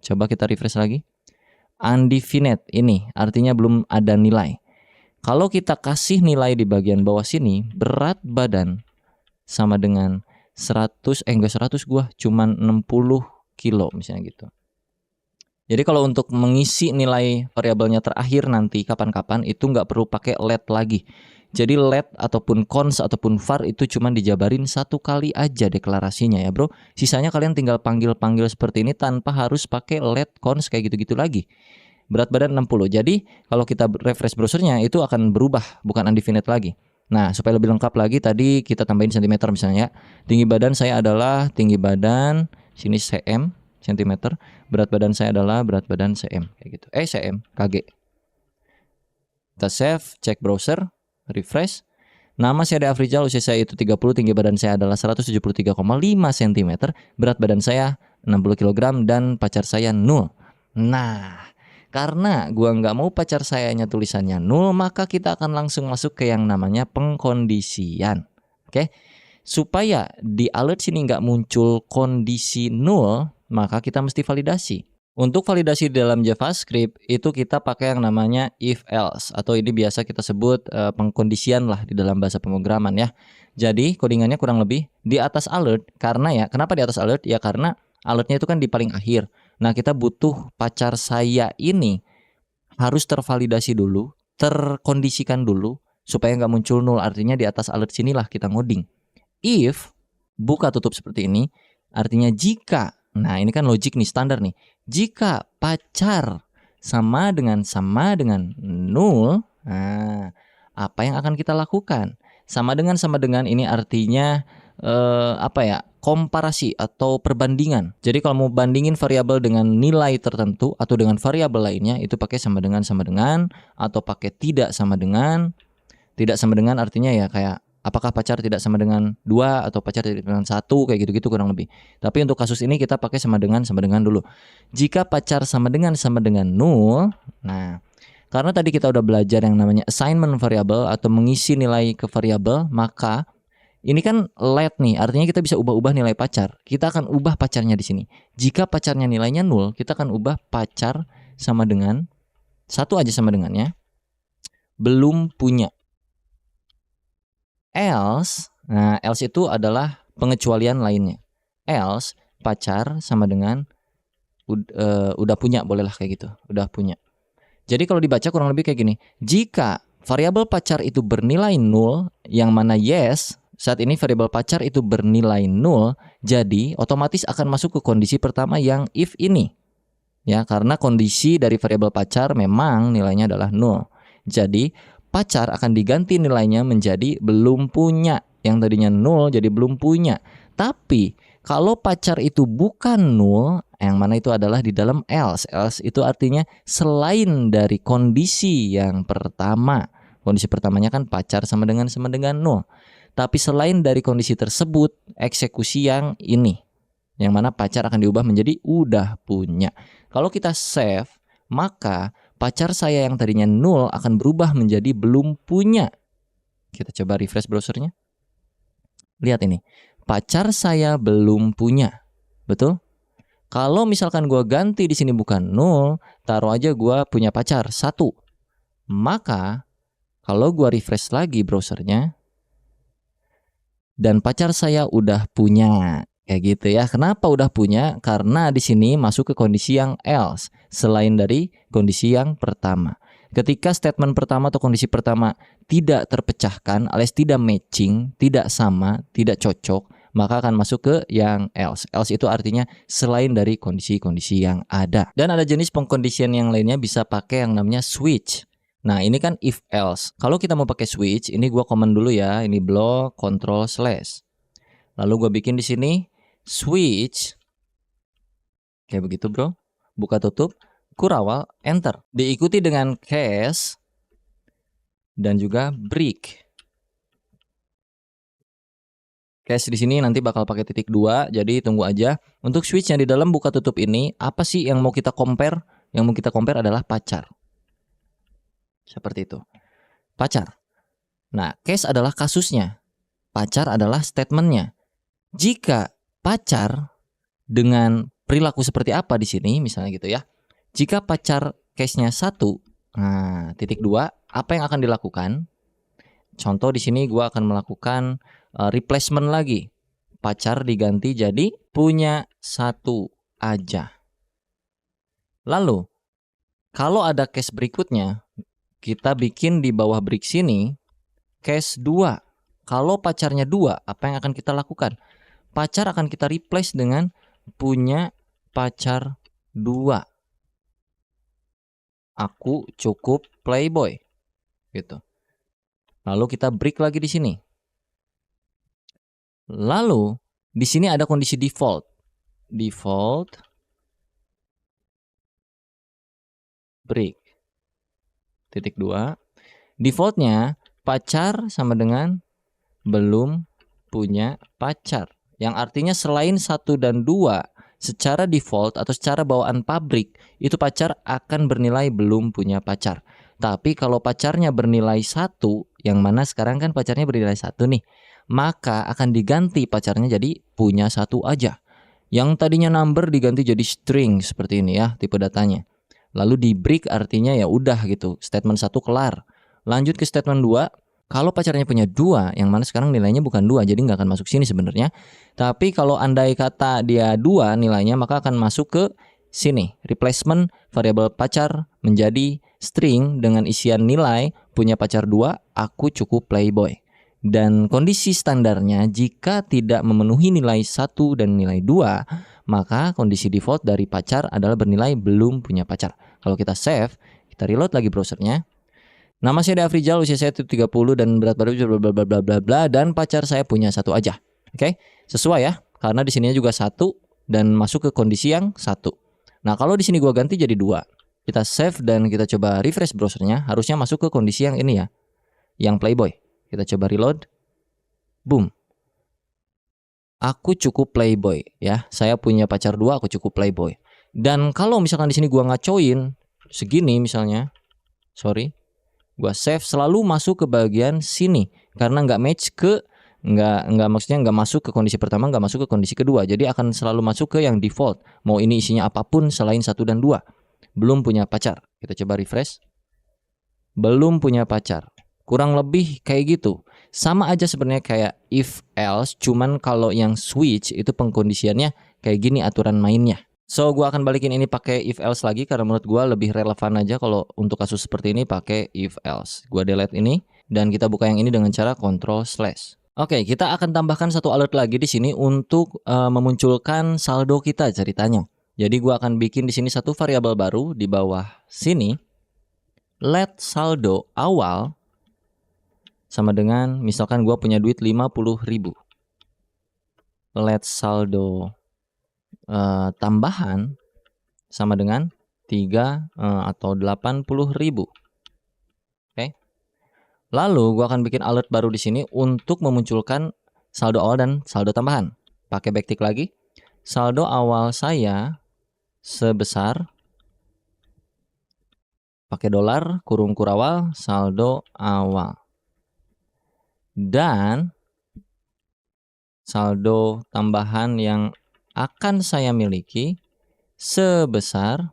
Coba kita refresh lagi. Undefinite ini artinya belum ada nilai. Kalau kita kasih nilai di bagian bawah sini, berat badan sama dengan 100, enggak 100 gua, cuman 60 kilo misalnya gitu. Jadi kalau untuk mengisi nilai variabelnya terakhir nanti kapan-kapan itu nggak perlu pakai let lagi. Jadi let ataupun cons ataupun var itu cuman dijabarin satu kali aja deklarasinya ya bro. Sisanya kalian tinggal panggil-panggil seperti ini tanpa harus pakai let, cons kayak gitu-gitu lagi. Berat badan 60. Jadi kalau kita refresh browsernya itu akan berubah, bukan undefinite lagi. Nah, supaya lebih lengkap lagi tadi kita tambahin cm misalnya ya. Tinggi badan saya adalah tinggi badan, sini cm, cm. Berat badan saya adalah berat badan cm kayak gitu. Cm, kg. Kita save, cek browser, refresh. Nama saya Deafrizal, usia saya itu 30, tinggi badan saya adalah 173,5 cm, berat badan saya 60 kg dan pacar saya 0. Nah, karena gua nggak mau pacar sayanya tulisannya 0, maka kita akan langsung masuk ke yang namanya pengkondisian. Oke, supaya di alert sini nggak muncul kondisi 0, maka kita mesti validasi. Untuk validasi di dalam JavaScript itu kita pakai yang namanya if else, atau ini biasa kita sebut pengkondisian lah di dalam bahasa pemrograman ya. Jadi codingannya kurang lebih di atas alert, karena ya kenapa di atas alert? Ya karena alertnya itu kan di paling akhir. Nah, kita butuh pacar saya ini harus tervalidasi dulu, terkondisikan dulu supaya nggak muncul 0. Artinya di atas alert sinilah kita ngoding. If buka tutup seperti ini, artinya jika, nah ini kan logik nih, standar nih. Jika pacar sama dengan 0, nah apa yang akan kita lakukan? Sama dengan ini artinya apa ya, komparasi atau perbandingan. Jadi kalau mau bandingin variabel dengan nilai tertentu atau dengan variabel lainnya itu pakai sama dengan atau pakai tidak sama dengan. Tidak sama dengan artinya ya kayak apakah pacar tidak sama dengan 2 atau pacar tidak dengan 1 kayak gitu-gitu kurang lebih. Tapi untuk kasus ini kita pakai sama dengan dulu. Jika pacar sama dengan 0, nah karena tadi kita udah belajar yang namanya assignment variable atau mengisi nilai ke variabel, maka ini kan let nih, artinya kita bisa ubah-ubah nilai pacar. Kita akan ubah pacarnya di sini. Jika pacarnya nilainya 0, kita akan ubah pacar sama dengan 1 aja sama dengannya, belum punya. Else, nah else itu adalah pengecualian lainnya. Else pacar sama dengan udah punya, bolehlah kayak gitu, udah punya. Jadi kalau dibaca kurang lebih kayak gini. Jika variabel pacar itu bernilai 0, yang mana yes, saat ini variabel pacar itu bernilai 0, jadi otomatis akan masuk ke kondisi pertama yang if ini. Ya, karena kondisi dari variabel pacar memang nilainya adalah 0. Jadi pacar akan diganti nilainya menjadi belum punya. Yang tadinya 0 jadi belum punya. Tapi kalau pacar itu bukan 0, yang mana itu adalah di dalam else. Else itu artinya selain dari kondisi yang pertama. Kondisi pertamanya kan pacar sama dengan 0. Tapi selain dari kondisi tersebut, eksekusi yang ini. Yang mana pacar akan diubah menjadi udah punya. Kalau kita save, maka pacar saya yang tadinya 0 akan berubah menjadi belum punya. Kita coba refresh browsernya. Lihat ini. Pacar saya belum punya. Betul? Kalau misalkan gua ganti di sini bukan 0, taruh aja gua punya pacar 1. Maka kalau gua refresh lagi browsernya dan pacar saya udah punya. Kayak gitu ya. Kenapa udah punya? Karena di sini masuk ke kondisi yang else selain dari kondisi yang pertama. Ketika statement pertama atau kondisi pertama tidak terpecahkan alias tidak matching, tidak sama, tidak cocok, maka akan masuk ke yang else. Else itu artinya selain dari kondisi-kondisi yang ada. Dan ada jenis pengkondisian yang lainnya bisa pakai yang namanya switch. Nah, ini kan if else. Kalau kita mau pakai switch, ini gua komen dulu ya. Ini block control slash. Lalu gua bikin di sini switch kayak begitu, bro. Buka tutup, kurawal, enter. Diikuti dengan case dan juga break. Case di sini nanti bakal pakai titik 2, jadi tunggu aja. Untuk switch yang di dalam buka tutup ini, apa sih yang mau kita compare? Yang mau kita compare adalah pacar. Seperti itu. Pacar. Nah, case adalah kasusnya. Pacar adalah statementnya. Jika pacar dengan perilaku seperti apa di sini, misalnya gitu ya. Jika pacar case-nya 1, nah, titik 2, apa yang akan dilakukan? Contoh di sini gua akan melakukan replacement lagi. Pacar diganti jadi punya 1 aja. Lalu, kalau ada case berikutnya, kita bikin di bawah break sini case 2. Kalau pacarnya 2, apa yang akan kita lakukan? Pacar akan kita replace dengan punya pacar 2. Aku cukup playboy. Gitu. Lalu kita break lagi di sini. Lalu di sini ada kondisi default. Default break. Titik 2. Defaultnya pacar sama dengan belum punya pacar. Yang artinya selain 1 dan 2 secara default atau secara bawaan pabrik itu pacar akan bernilai belum punya pacar. Tapi kalau pacarnya bernilai 1, yang mana sekarang kan pacarnya bernilai 1 nih, maka akan diganti pacarnya jadi punya 1 aja. Yang tadinya number diganti jadi string seperti ini ya tipe datanya. Lalu di break artinya ya udah gitu, statement 1 kelar. Lanjut ke statement 2. Kalau pacarnya punya 2, yang mana sekarang nilainya bukan 2, jadi nggak akan masuk sini sebenarnya. Tapi kalau andai kata dia 2 nilainya, maka akan masuk ke sini. Replacement variabel pacar menjadi string dengan isian nilai punya pacar 2, aku cukup playboy. Dan kondisi standarnya jika tidak memenuhi nilai 1 dan nilai 2, maka kondisi default dari pacar adalah bernilai belum punya pacar. Kalau kita save, kita reload lagi browsernya. Nama saya Afrizal, usia saya 30 dan berat badan bla bla bla bla bla bla, dan pacar saya punya 1 aja. Oke, sesuai ya, karena di sininya juga 1 dan masuk ke kondisi yang 1. Nah, kalau di sini gua ganti jadi 2. Kita save dan kita coba refresh browsernya, harusnya masuk ke kondisi yang ini ya, yang Playboy. Kita coba reload. Boom. Aku cukup Playboy ya. Saya punya pacar 2, aku cukup Playboy. Dan kalau misalkan di sini gua ngacoin segini misalnya, sorry, gua save, selalu masuk ke bagian sini karena nggak match ke nggak maksudnya nggak masuk ke kondisi pertama, nggak masuk ke kondisi kedua. Jadi akan selalu masuk ke yang default. Mau ini isinya apapun selain 1 dan 2. Belum punya pacar. Kita coba refresh. Belum punya pacar. Kurang lebih kayak gitu. Sama aja sebenarnya kayak if else, cuman kalau yang switch itu pengkondisiannya kayak gini aturan mainnya. So, gua akan balikin ini pakai if else lagi karena menurut gua lebih relevan aja kalau untuk kasus seperti ini pakai if else. Gua delete ini dan kita buka yang ini dengan cara Ctrl/. Oke, kita akan tambahkan satu alert lagi di sini untuk memunculkan saldo kita ceritanya. Jadi gua akan bikin di sini satu variabel baru di bawah sini. Let saldo awal sama dengan misalkan gua punya duit 50.000. Let saldo tambahan sama dengan 3 atau 80.000. Oke. Lalu gua akan bikin alert baru di sini untuk memunculkan saldo awal dan saldo tambahan. Pakai backtick lagi. Saldo awal saya sebesar, pakai dolar kurung kurawal saldo awal. Dan saldo tambahan yang akan saya miliki sebesar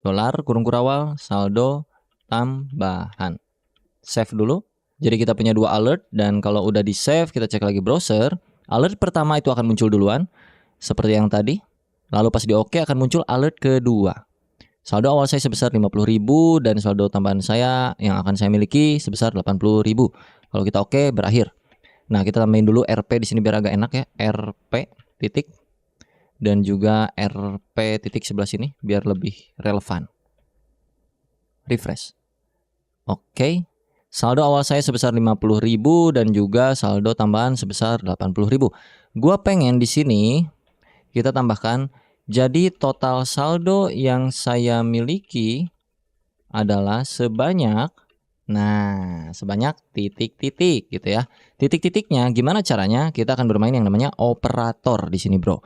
dolar kurung kurawal saldo tambahan. Save dulu. Jadi kita punya 2 alert dan kalau udah di save kita cek lagi browser. Alert pertama itu akan muncul duluan seperti yang tadi. Lalu pas di OK akan muncul alert kedua. Saldo awal saya sebesar 50.000 dan saldo tambahan saya yang akan saya miliki sebesar 80.000. Kalau kita OK berakhir. Nah, kita tambahin dulu RP di sini biar agak enak ya. RP titik dan juga RP titik sebelah sini biar lebih relevan. Refresh. Oke. Saldo awal saya sebesar 50.000 dan juga saldo tambahan sebesar 80.000. Gua pengen di sini kita tambahkan jadi total saldo yang saya miliki adalah sebanyak sebanyak titik-titik gitu ya. Titik-titiknya gimana caranya? Kita akan bermain yang namanya operator di sini, Bro.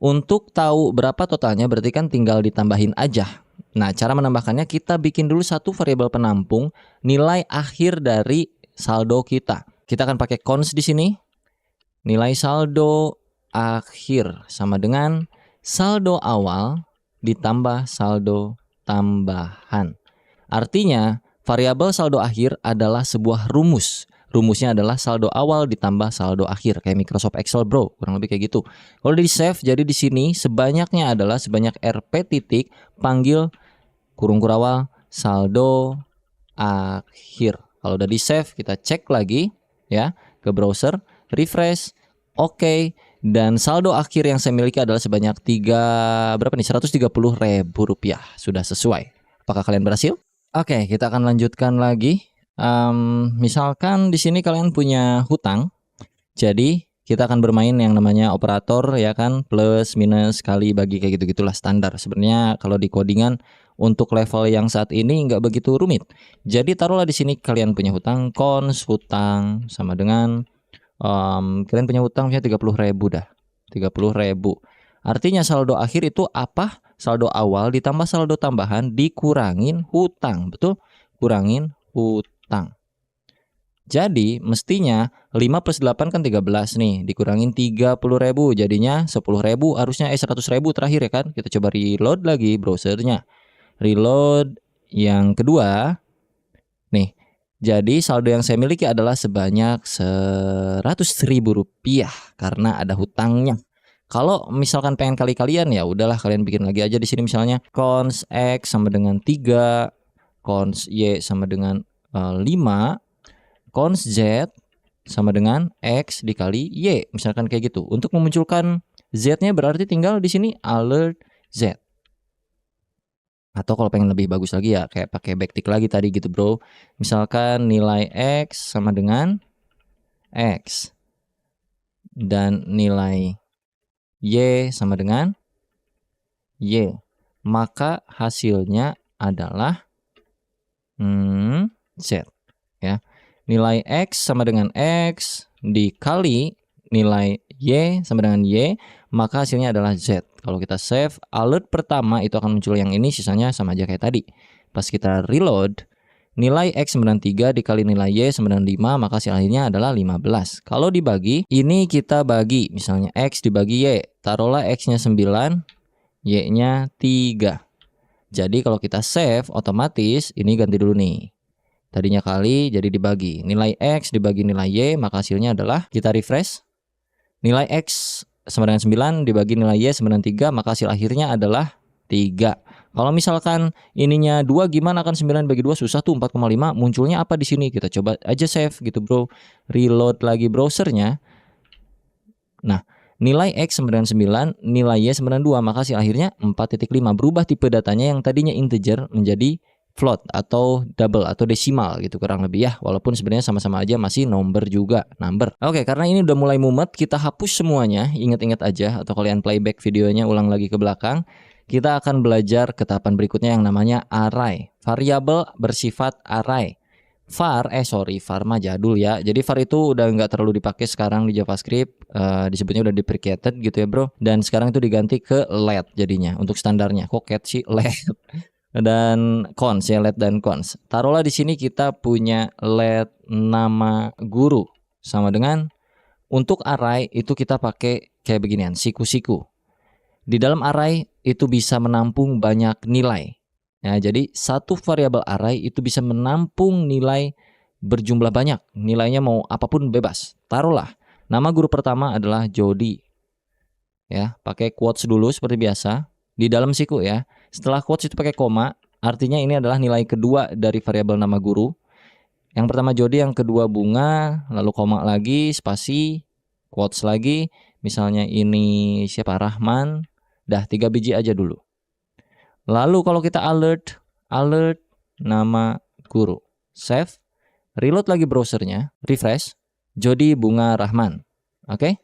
Untuk tahu berapa totalnya berarti kan tinggal ditambahin aja. Nah, cara menambahkannya kita bikin dulu satu variabel penampung nilai akhir dari saldo kita. Kita akan pakai cons di sini. Nilai saldo akhir sama dengan saldo awal ditambah saldo tambahan. Artinya, variabel saldo akhir adalah sebuah rumus. Rumusnya adalah saldo awal ditambah saldo akhir kayak Microsoft Excel, Bro. Kurang lebih kayak gitu. Kalau di save jadi di sini sebanyaknya adalah sebanyak RP titik panggil kurung kurawal saldo akhir. Kalau udah di save kita cek lagi ya ke browser, refresh, oke, dan saldo akhir yang saya miliki adalah sebanyak 130.000 rupiah. Sudah sesuai. Apakah kalian berhasil? Oke, kita akan lanjutkan lagi. Misalkan di sini kalian punya hutang, jadi kita akan bermain yang namanya operator ya kan, plus minus kali bagi kayak gitu-gitulah standar. Sebenarnya kalau di codingan untuk level yang saat ini nggak begitu rumit. Jadi taruhlah di sini kalian punya hutang, cons hutang sama dengan kalian punya hutang misalnya 30.000 dah. 30.000. Artinya saldo akhir itu apa? Saldo awal ditambah saldo tambahan dikurangin hutang. Betul? Kurangin hutang. Jadi mestinya 5 plus 8 kan 13 nih, dikurangin 30.000 jadinya 10.000, harusnya 100.000 terakhir ya kan. Kita coba reload lagi browsernya. Reload yang kedua. Nih, jadi saldo yang saya miliki adalah sebanyak 100.000 rupiah karena ada hutangnya. Kalau misalkan pengen kali-kalian ya udahlah kalian bikin lagi aja di sini misalnya cons X sama dengan 3, cons Y sama dengan 5, cons Z sama dengan X dikali Y, misalkan kayak gitu. Untuk memunculkan Z-nya berarti tinggal di sini alert Z. Atau kalau pengen lebih bagus lagi ya kayak pakai backtick lagi tadi gitu, Bro. Misalkan nilai X sama dengan X dan nilai Y sama dengan Y, maka hasilnya adalah Z ya. Nilai X sama dengan X dikali nilai Y sama dengan Y, maka hasilnya adalah Z. Kalau kita save, alert pertama itu akan muncul yang ini, sisanya sama aja kayak tadi. Pas kita reload, nilai X sama dengan 3 dikali nilai Y sama dengan 5, maka hasil akhirnya adalah 15. Kalau dibagi, ini kita bagi, misalnya X dibagi Y, taruhlah X-nya 9, Y-nya 3. Jadi kalau kita save, otomatis ini ganti dulu nih. Tadinya kali jadi dibagi. Nilai X dibagi nilai Y, maka hasilnya adalah, kita refresh. Nilai X sama dengan 9 dibagi nilai Y sama dengan 3, maka hasil akhirnya adalah 3. Kalau misalkan ininya 2, gimana kan 9 bagi 2 susah tuh, 4,5. Munculnya apa di sini? Kita coba aja save gitu, bro. Reload lagi browsernya. Nah, nilai X sama dengan 9, nilai Y sama dengan 2, maka hasil akhirnya 4,5. Berubah tipe datanya yang tadinya integer menjadi float atau double atau desimal gitu kurang lebih ya, walaupun sebenarnya sama-sama aja masih number juga, number. Oke, karena ini udah mulai mumet, kita hapus semuanya, ingat-ingat aja, atau kalian playback videonya ulang lagi ke belakang. Kita akan belajar ke tahapan berikutnya yang namanya array, variabel bersifat array. var mah jadul ya, jadi var itu udah nggak terlalu dipakai sekarang di JavaScript, disebutnya udah deprecated gitu ya bro, dan sekarang itu diganti ke let jadinya untuk standarnya. Kok cat sih, let. Dan cons ya, let dan cons. Taruhlah di sini kita punya let nama guru sama dengan, untuk array itu kita pakai kayak beginian, siku-siku. Di dalam array itu bisa menampung banyak nilai. Ya, jadi satu variabel array itu bisa menampung nilai berjumlah banyak. Nilainya mau apapun bebas. Taruhlah nama guru pertama adalah Jody. Ya, pakai quotes dulu seperti biasa di dalam siku ya. Setelah quotes itu pakai koma, artinya ini adalah nilai kedua dari variabel nama guru. Yang pertama Jody, yang kedua bunga, lalu koma lagi, spasi, quotes lagi. Misalnya ini siapa? Rahman. Dah 3 biji aja dulu. Lalu kalau kita alert nama guru. Save, reload lagi browsernya, refresh, Jody, bunga, Rahman. Oke?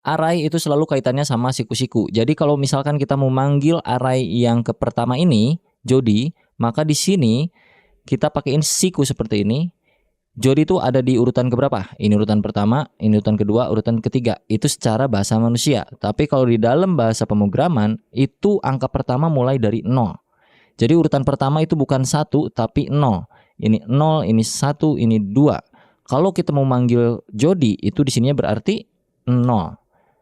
Array itu selalu kaitannya sama siku-siku. Jadi kalau misalkan kita mau manggil array yang ke pertama ini, Jody, maka di sini kita pakaiin siku seperti ini. Jody itu ada di urutan keberapa? Ini urutan pertama, ini urutan kedua, urutan ketiga. Itu secara bahasa manusia. Tapi kalau di dalam bahasa pemrograman, itu angka pertama mulai dari 0. Jadi urutan pertama itu bukan 1, tapi 0. Ini 0, ini 1, ini 2. Kalau kita mau manggil Jody, itu di sininya berarti 0.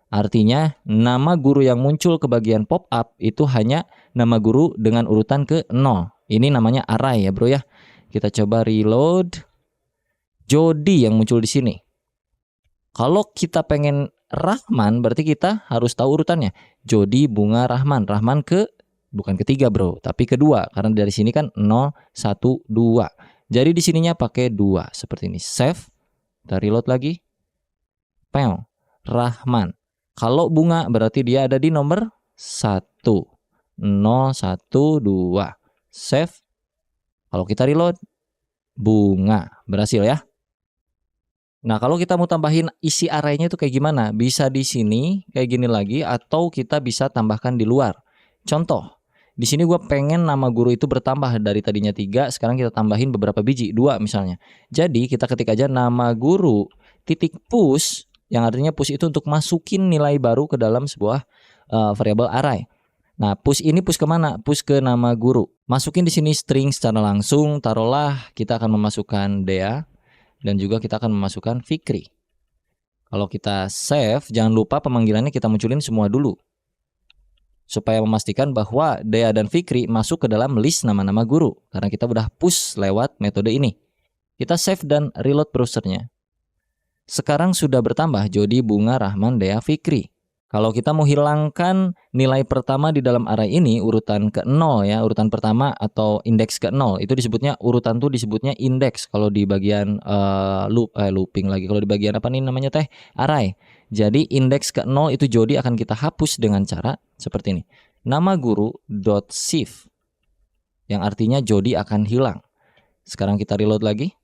Artinya nama guru yang muncul ke bagian pop up itu hanya nama guru dengan urutan ke 0. Ini namanya array ya bro ya. Kita coba reload. Jody yang muncul di sini. Kalau kita pengen Rahman, berarti kita harus tahu urutannya. Jody, bunga, Rahman. Rahman bukan ketiga bro, tapi kedua. Karena dari sini kan 0, 1, 2. Jadi di sininya pakai 2 seperti ini. Save. Kita reload lagi. Pew. Rahman. Kalau bunga berarti dia ada di nomor 1. 0, 1, 2. Save. Kalau kita reload, bunga. Berhasil ya. Nah, kalau kita mau tambahin isi arraynya itu kayak gimana? Bisa di sini kayak gini lagi, atau kita bisa tambahkan di luar. Contoh, di sini gue pengen nama guru itu bertambah dari tadinya 3, sekarang kita tambahin beberapa biji, 2 misalnya. Jadi kita ketik aja nama guru titik push, yang artinya push itu untuk masukin nilai baru ke dalam sebuah variabel array. Nah, push ini push kemana? Push ke nama guru. Masukin di sini string secara langsung. Taruhlah kita akan memasukkan Dea. Dan juga kita akan memasukkan Fikri. Kalau kita save, jangan lupa pemanggilannya kita munculin semua dulu. Supaya memastikan bahwa Dea dan Fikri masuk ke dalam list nama-nama guru. Karena kita udah push lewat metode ini. Kita save dan reload browsernya. Sekarang sudah bertambah Jody, bunga, Rahman, Dea, Fikri. Kalau kita mau hilangkan nilai pertama di dalam array ini, urutan ke-0 ya, urutan pertama atau indeks ke-0, itu disebutnya, urutan tuh disebutnya indeks kalau di bagian looping lagi. Kalau di bagian apa nih namanya teh? Array. Jadi indeks ke-0 itu Jody akan kita hapus dengan cara seperti ini. Nama guru .shift, yang artinya Jody akan hilang. Sekarang kita reload lagi.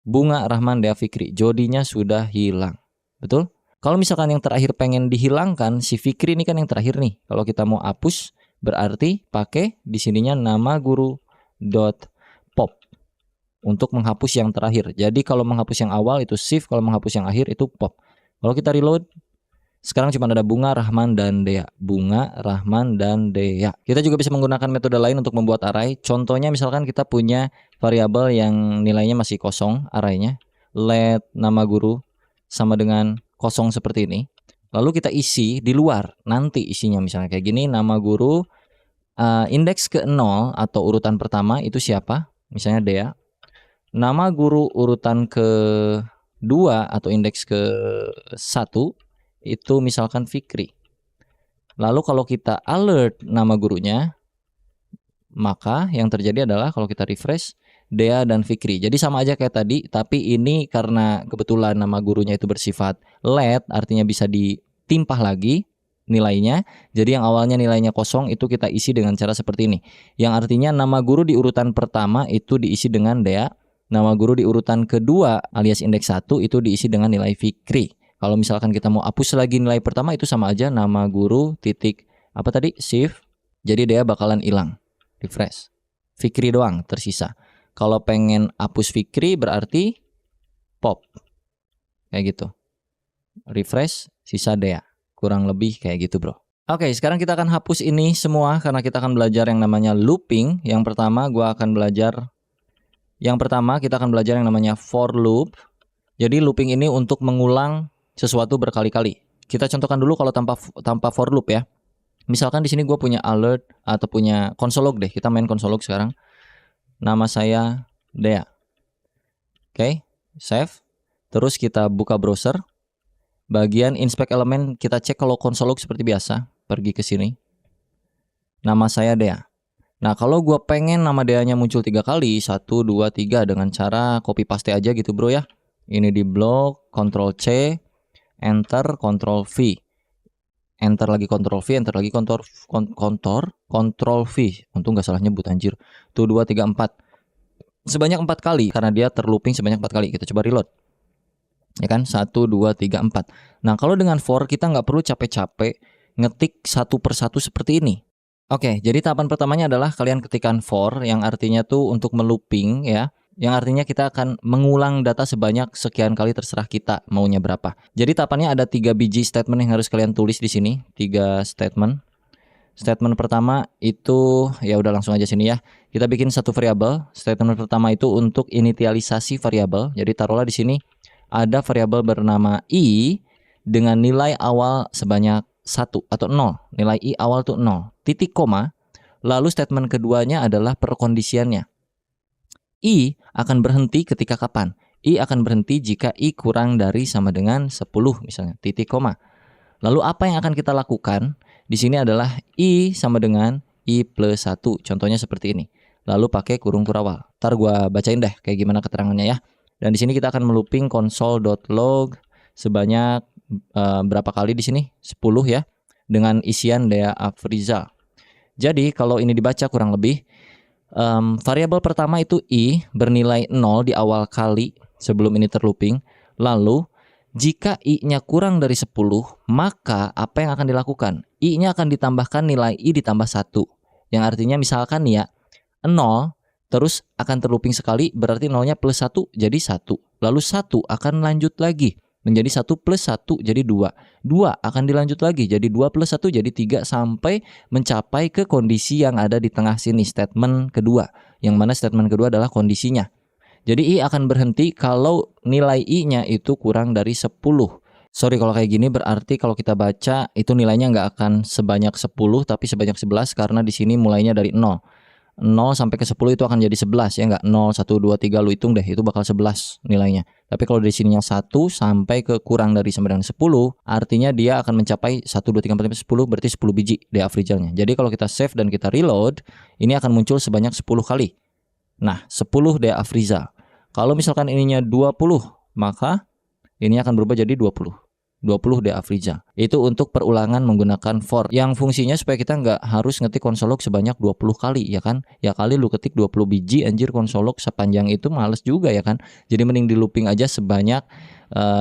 Bunga, Rahman, Dea, Fikri. Jodinya sudah hilang. Betul? Kalau misalkan yang terakhir pengen dihilangkan, si Fikri ini kan yang terakhir nih. Kalau kita mau hapus, berarti pakai di sininya nama guru dot pop untuk menghapus yang terakhir. Jadi kalau menghapus yang awal itu shift, kalau menghapus yang akhir itu pop. Kalau kita reload, sekarang cuma ada Bunga, Rahman, dan Dea. Bunga, Rahman, dan Dea. Kita juga bisa menggunakan metode lain untuk membuat array. Contohnya misalkan kita punya variabel yang nilainya masih kosong arraynya. Let nama guru sama dengan kosong seperti ini. Lalu kita isi di luar. Nanti isinya misalnya kayak gini. Nama guru indeks ke 0 atau urutan pertama itu siapa? Misalnya Dea. Nama guru urutan ke 2 atau indeks ke 1 itu misalkan Fikri. Lalu kalau kita alert nama gurunya, maka yang terjadi adalah kalau kita refresh, Dea dan Fikri. Jadi sama aja kayak tadi, tapi ini karena kebetulan nama gurunya itu bersifat let, artinya bisa ditimpah lagi nilainya. Jadi yang awalnya nilainya kosong itu kita isi dengan cara seperti ini. Yang artinya nama guru di urutan pertama itu diisi dengan Dea, nama guru di urutan kedua alias indeks 1 itu diisi dengan nilai Fikri. Kalau misalkan kita mau hapus lagi nilai pertama itu sama aja nama guru titik apa tadi shift. Jadi Dea bakalan hilang. Refresh. Fikri doang tersisa. Kalau pengen hapus Fikri berarti pop. Kayak gitu. Refresh sisa Dea. Kurang lebih kayak gitu, bro. Oke, sekarang kita akan hapus ini semua karena kita akan belajar yang namanya looping. Yang pertama kita akan belajar yang namanya for loop. Jadi looping ini untuk mengulang sesuatu berkali-kali. Kita contohkan dulu kalau tanpa for loop ya. Misalkan di sini gue punya alert atau punya console log deh. Kita main console log sekarang. Nama saya Dea. Oke, save. Terus kita buka browser. Bagian inspect element kita cek kalau console log seperti biasa. Pergi ke sini. Nama saya Dea. Nah, kalau gue pengen nama Dea-nya muncul 3 kali, 1, 2, 3 dengan cara copy paste aja gitu bro ya. Ini di blok, Ctrl C, Enter, Ctrl V. Enter lagi Ctrl V, enter lagi Ctrl V. Untung nggak salah nyebut anjir. 1, 2, 3, 4. Sebanyak 4 kali karena dia terlooping sebanyak 4 kali. Kita coba reload. Ya kan? 1, 2, 3, 4. Nah, kalau dengan for kita nggak perlu capek-capek ngetik satu persatu seperti ini. Oke, jadi tahapan pertamanya adalah kalian ketikkan for yang artinya tuh untuk melooping ya. Yang artinya kita akan mengulang data sebanyak sekian kali terserah kita maunya berapa. Jadi tahapannya ada 3 biji statement yang harus kalian tulis di sini. 3 statement. Statement pertama itu ya udah langsung aja sini ya. Kita bikin satu variabel. Statement pertama itu untuk initialisasi variabel. Jadi taruhlah di sini ada variabel bernama i dengan nilai awal sebanyak 1 atau 0. Nilai i awal tuh 0. Titik koma. Lalu statement keduanya adalah perkondisiannya. I akan berhenti ketika kapan? I akan berhenti jika I kurang dari sama dengan 10 misalnya, titik koma. Lalu apa yang akan kita lakukan? Di sini adalah I sama dengan I plus 1. Contohnya seperti ini. Lalu pakai kurung kurawal. Ntar gua bacain deh kayak gimana keterangannya ya. Dan di sini kita akan melooping console.log sebanyak berapa kali di sini? 10 ya. Dengan isian Dea Afrizal. Jadi kalau ini dibaca kurang lebih variabel pertama itu i bernilai 0 di awal kali sebelum ini terlooping. Lalu jika i-nya kurang dari 10, maka apa yang akan dilakukan? I-nya akan ditambahkan nilai i ditambah 1. Yang artinya misalkan ya 0 terus akan terlooping sekali, berarti 0-nya plus 1 jadi 1. Lalu 1 akan lanjut lagi menjadi 1 plus 1 jadi 2. 2 akan dilanjut lagi jadi 2 plus 1 jadi 3 sampai mencapai ke kondisi yang ada di tengah sini, statement kedua. Yang mana statement kedua adalah kondisinya. Jadi i akan berhenti kalau nilai i-nya itu kurang dari 10. Sorry kalau kayak gini, berarti kalau kita baca itu nilainya nggak akan sebanyak 10 tapi sebanyak 11 karena di sini mulainya dari 0. 0 sampai ke 10 itu akan jadi 11 ya enggak? 0, 1, 2, 3 lu hitung deh, itu bakal 11 nilainya. Tapi kalau di sininya 1 sampai ke kurang dari sama dengan 10, artinya dia akan mencapai 1, 2, 3, 4, 5, 10, berarti 10 biji Dea Afrizalnya. Jadi kalau kita save dan kita reload, ini akan muncul sebanyak 10 kali. Nah, 10 Dea Afrizal. Kalau misalkan ininya 20, maka ini akan berubah jadi 20. 20 de Afriza. Itu untuk perulangan menggunakan for yang fungsinya supaya kita nggak harus ngetik konsolog sebanyak 20 kali ya kan. Ya kali lu ketik 20 biji anjir konsolog sepanjang itu males juga ya kan. Jadi mending di looping aja sebanyak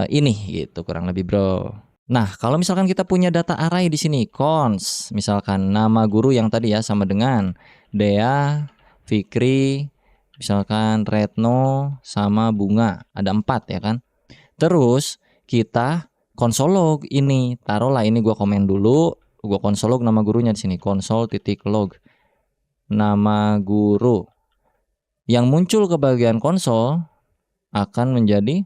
ini gitu kurang lebih bro. Nah, kalau misalkan kita punya data array di sini, cons, misalkan nama guru yang tadi ya sama dengan Dea, Fikri, misalkan Retno sama Bunga, ada 4 ya kan. Terus kita konsolog ini, taruhlah ini gua komen dulu, gua konsolog nama gurunya di sini, konsol.log nama guru. Yang muncul ke bagian konsol akan menjadi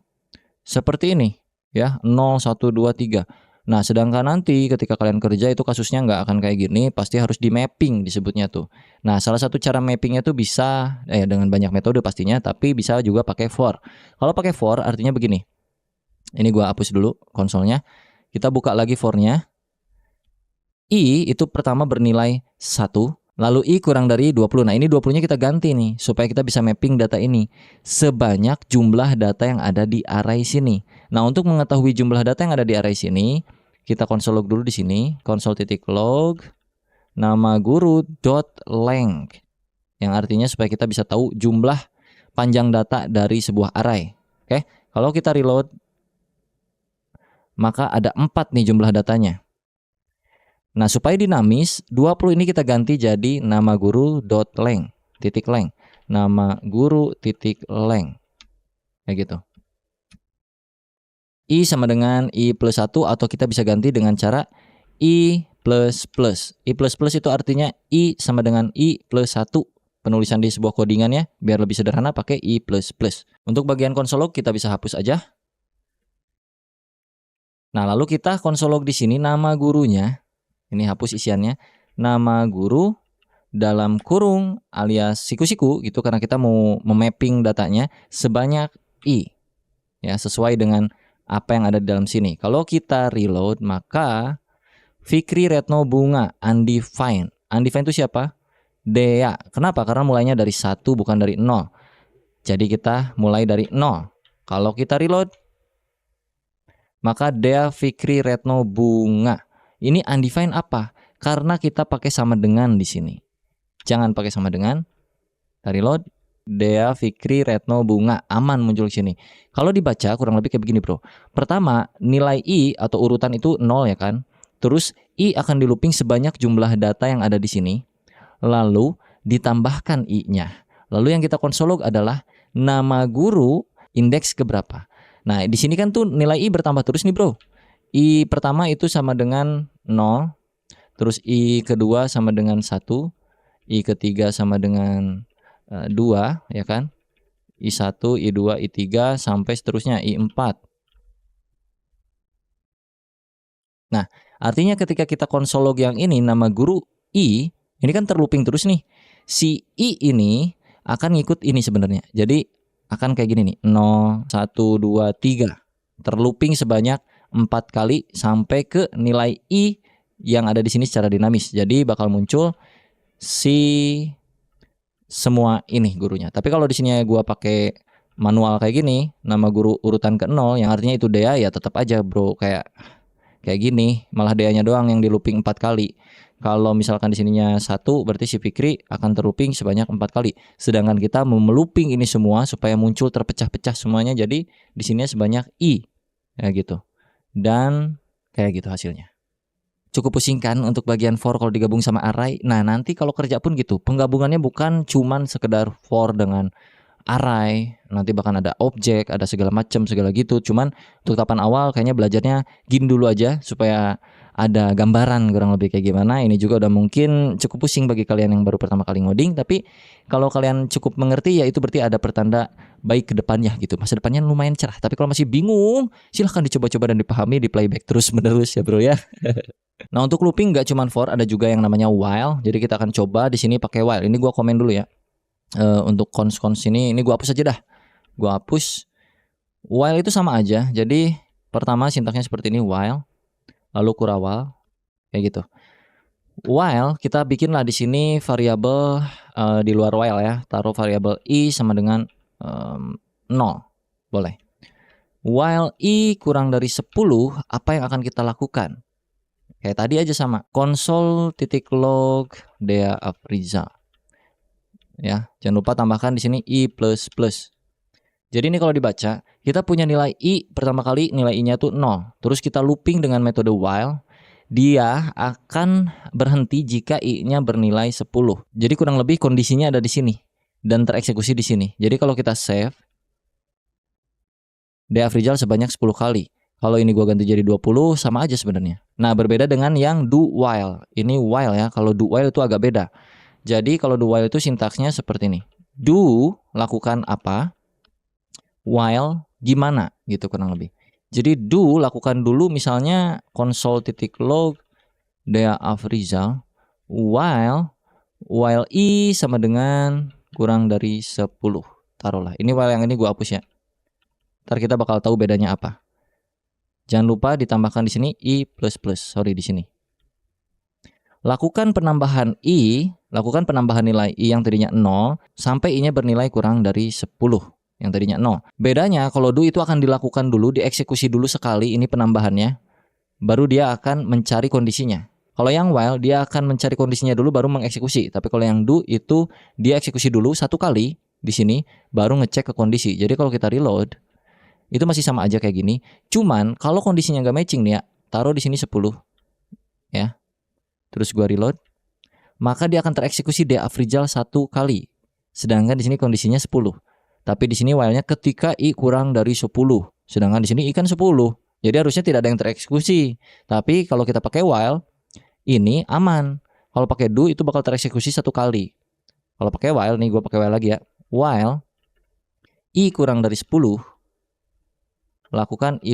seperti ini ya, 0 1 2 3. Nah, sedangkan nanti ketika kalian kerja itu kasusnya nggak akan kayak gini, pasti harus di mapping disebutnya tuh. Nah, salah satu cara mappingnya tuh bisa dengan banyak metode pastinya, tapi bisa juga pakai for. Kalau pakai for artinya begini. Ini gua hapus dulu konsolnya. Kita buka lagi for-nya. I itu pertama bernilai 1, lalu I kurang dari 20. Nah, ini 20-nya kita ganti nih supaya kita bisa mapping data ini sebanyak jumlah data yang ada di array sini. Nah, untuk mengetahui jumlah data yang ada di array sini, kita konsolog dulu di sini, konsol.log nama guru.length yang artinya supaya kita bisa tahu jumlah panjang data dari sebuah array. Oke, kalau kita reload maka ada 4 nih jumlah datanya. Nah, supaya dinamis, 20 ini kita ganti jadi nama guru.length, titik length. Nama guru titik length. Kayak gitu. I sama dengan I plus 1 atau kita bisa ganti dengan cara I plus plus. I plus plus itu artinya I sama dengan I plus 1. Penulisan di sebuah codingan ya, biar lebih sederhana pakai I plus plus. Untuk bagian konsolog kita bisa hapus aja. Nah, lalu kita konsolog di sini nama gurunya. Ini hapus isiannya. Nama guru dalam kurung alias siku-siku gitu karena kita mau memapping datanya sebanyak I. Ya, sesuai dengan apa yang ada di dalam sini. Kalau kita reload maka Fikri, Retno, Bunga, undefined. Undefined itu siapa? Dea. Kenapa? Karena mulainya dari 1 bukan dari 0. Jadi kita mulai dari 0. Kalau kita reload maka Dea, Fikri, Retno, Bunga. Ini undefined apa? Karena kita pakai sama dengan di sini. Jangan pakai sama dengan. Kita reload. Dea, Fikri, Retno, Bunga. Aman muncul di sini. Kalau dibaca kurang lebih kayak begini bro. Pertama, nilai I atau urutan itu 0 ya kan. Terus I akan di looping sebanyak jumlah data yang ada di sini. Lalu ditambahkan I-nya. Lalu yang kita konsolog adalah nama guru indeks keberapa. Nah, di sini kan tuh nilai I bertambah terus nih, bro. I pertama itu sama dengan 0. Terus I kedua sama dengan 1. I ketiga sama dengan 2, ya kan? I1, I2, I3 sampai seterusnya I4. Nah, artinya ketika kita konsolog yang ini nama guru I, ini kan terlooping terus nih. Si I ini akan ngikut ini sebenarnya. Jadi akan kayak gini nih, 0, 1, 2, 3. Terlooping sebanyak 4 kali sampai ke nilai I yang ada di sini secara dinamis. Jadi bakal muncul si semua ini gurunya. Tapi kalau di sini gua pakai manual kayak gini, nama guru urutan ke 0 yang artinya itu Dea, ya tetap aja bro kayak gini, malah Deanya doang yang di looping 4 kali. Kalau misalkan di sininya 1, berarti si Fikri akan terlooping sebanyak 4 kali. Sedangkan kita mau melooping ini semua supaya muncul terpecah-pecah semuanya. Jadi di sini sebanyak I. Ya gitu. Dan kayak gitu hasilnya. Cukup pusing kan untuk bagian for kalau digabung sama array. Nah, nanti kalau kerja pun gitu. Penggabungannya bukan cuman sekedar for dengan array, nanti bahkan ada objek, ada segala macam, segala gitu. Cuman untuk tahapan awal kayaknya belajarnya gini dulu aja supaya ada gambaran kurang lebih kayak gimana. Ini juga udah mungkin cukup pusing bagi kalian yang baru pertama kali ngoding, tapi kalau kalian cukup mengerti ya itu berarti ada pertanda baik ke depannya gitu. Masa depannya lumayan cerah. Tapi kalau masih bingung, silahkan dicoba-coba dan dipahami, di playback terus menerus ya bro ya. Nah, untuk looping nggak cuma for, ada juga yang namanya while. Jadi kita akan coba di sini pakai while. Ini gua komen dulu ya. Untuk cons ini gua hapus aja dah. Gua hapus. While itu sama aja. Jadi pertama sintaksnya seperti ini, while, lalu kurawal kayak gitu. While kita bikinlah di sini variabel di luar while ya. Taruh variabel I sama dengan 0. Boleh. While I kurang dari 10, apa yang akan kita lakukan? Kayak tadi aja sama. Console.log Dea Afriza. Ya, jangan lupa tambahkan di sini I++. Jadi ini kalau dibaca, kita punya nilai I pertama kali nilai I-nya tuh 0. Terus kita looping dengan metode while, dia akan berhenti jika I-nya bernilai 10. Jadi kurang lebih kondisinya ada di sini dan tereksekusi di sini. Jadi kalau kita save Dea Afrizal sebanyak 10 kali. Kalau ini gua ganti jadi 20 sama aja sebenarnya. Nah, berbeda dengan yang do while. Ini while ya. Kalau do while itu agak beda. Jadi kalau do while itu sintaksnya seperti ini. Do lakukan apa? While gimana gitu kurang lebih. Jadi do lakukan dulu misalnya console.log Dea Afrizal while I sama dengan kurang dari 10. Taruhlah. Ini while yang ini gua hapus ya. Ntar kita bakal tahu bedanya apa. Jangan lupa ditambahkan di sini I++. Sorry di sini. Lakukan penambahan nilai I yang tadinya 0 sampai I-nya bernilai kurang dari 10 yang tadinya 0. Bedanya kalau do itu akan dilakukan dulu, dieksekusi dulu sekali ini penambahannya, baru dia akan mencari kondisinya. Kalau yang while dia akan mencari kondisinya dulu baru mengeksekusi. Tapi kalau yang do itu dia eksekusi dulu satu kali di sini baru ngecek ke kondisi. Jadi kalau kita reload itu masih sama aja kayak gini. Cuman kalau kondisinya nggak matching nih ya, taruh di sini 10 ya. Terus gua reload, maka dia akan tereksekusi Dea Afrizal satu kali. Sedangkan di sini kondisinya 10. Tapi di sini while-nya ketika I kurang dari 10. Sedangkan di sini I kan 10. Jadi harusnya tidak ada yang tereksekusi. Tapi kalau kita pakai while, ini aman. Kalau pakai do itu bakal tereksekusi satu kali. Kalau pakai while, nih gua pakai while lagi ya. While I kurang dari 10, lakukan I++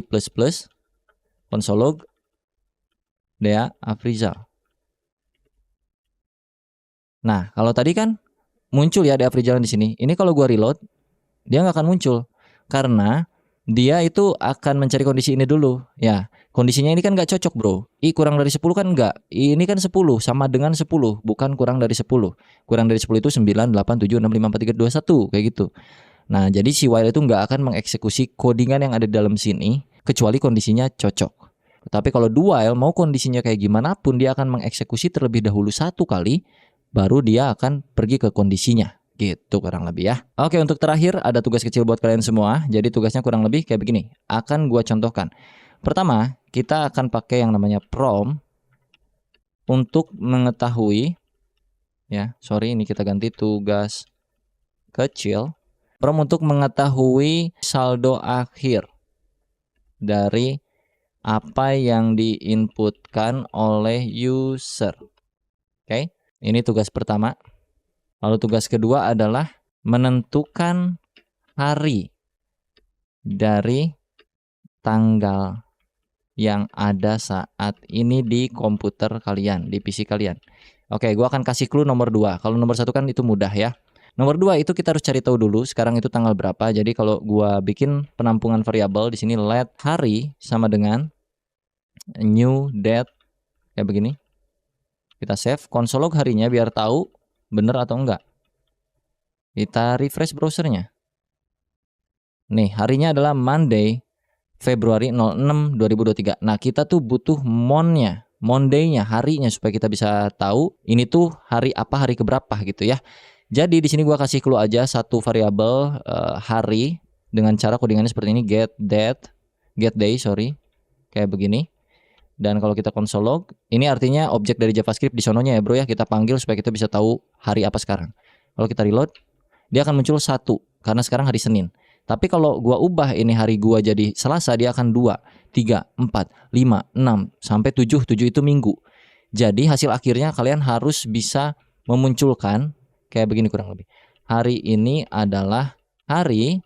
console.log Dea Afrizal. Nah, kalau tadi kan muncul ya Dea Afrizal di sini. Ini kalau gua reload, dia nggak akan muncul karena dia itu akan mencari kondisi ini dulu. Ya, kondisinya ini kan nggak cocok bro. I kurang dari 10 kan enggak. I ini kan 10 sama dengan 10, bukan kurang dari 10. Kurang dari 10 itu 9, 8, 7, 6, 5, 4, 3, 2, 1 kayak gitu. Nah, jadi si while itu nggak akan mengeksekusi codingan yang ada di dalam sini kecuali kondisinya cocok. Tapi kalau do while mau kondisinya kayak gimana pun dia akan mengeksekusi terlebih dahulu satu kali, baru dia akan pergi ke kondisinya. Gitu kurang lebih ya. Oke, untuk terakhir ada tugas kecil buat kalian semua. Jadi tugasnya kurang lebih kayak begini. Akan gua contohkan. Pertama, kita akan pakai yang namanya prom untuk mengetahui ya. Sorry, ini kita ganti tugas kecil. Prom untuk mengetahui saldo akhir dari apa yang diinputkan oleh user. Oke, ini tugas pertama. Lalu tugas kedua adalah menentukan hari dari tanggal yang ada saat ini di komputer kalian, di PC kalian. Oke, gua akan kasih clue nomor 2. Kalau nomor 1 kan itu mudah ya. Nomor 2 itu kita harus cari tahu dulu sekarang itu tanggal berapa. Jadi kalau gua bikin penampungan variabel di sini let hari sama dengan new date kayak begini. Kita save console.log harinya biar tahu bener atau enggak. Kita refresh browsernya. Nih, harinya adalah Monday, Februari 06, 2023. Nah, kita tuh butuh monnya, Monday-nya, harinya supaya kita bisa tahu ini tuh hari apa, hari keberapa gitu ya. Jadi di sini gua kasih clue aja satu variabel hari dengan cara codingannya seperti ini get day, kayak begini. Dan kalau kita console.log, ini artinya objek dari JavaScript di sononya ya bro ya, kita panggil supaya kita bisa tahu hari apa sekarang. Kalau kita reload, dia akan muncul 1 karena sekarang hari Senin. Tapi kalau gua ubah ini hari gua jadi Selasa, dia akan 2, 3, 4, 5, 6 sampai 7. 7 itu minggu. Jadi hasil akhirnya kalian harus bisa memunculkan kayak begini kurang lebih. Hari ini adalah hari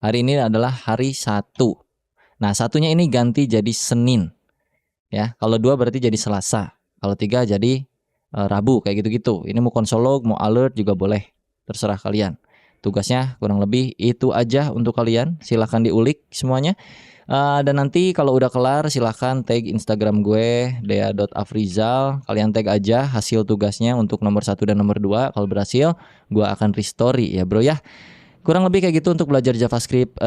ini adalah hari 1. Nah, satunya ini ganti jadi Senin. Ya, kalau 2 berarti jadi Selasa. Kalau 3 jadi Rabu kayak gitu-gitu. Ini mau console.log, mau alert juga boleh. Terserah kalian. tugasnya kurang lebih itu aja untuk kalian. Silahkan diulik semuanya. Dan nanti kalau udah kelar silahkan tag Instagram gue dea.afrizal. Kalian tag aja hasil tugasnya untuk nomor 1 dan nomor 2. Kalau berhasil gue akan restory ya bro ya. Kurang lebih kayak gitu untuk belajar JavaScript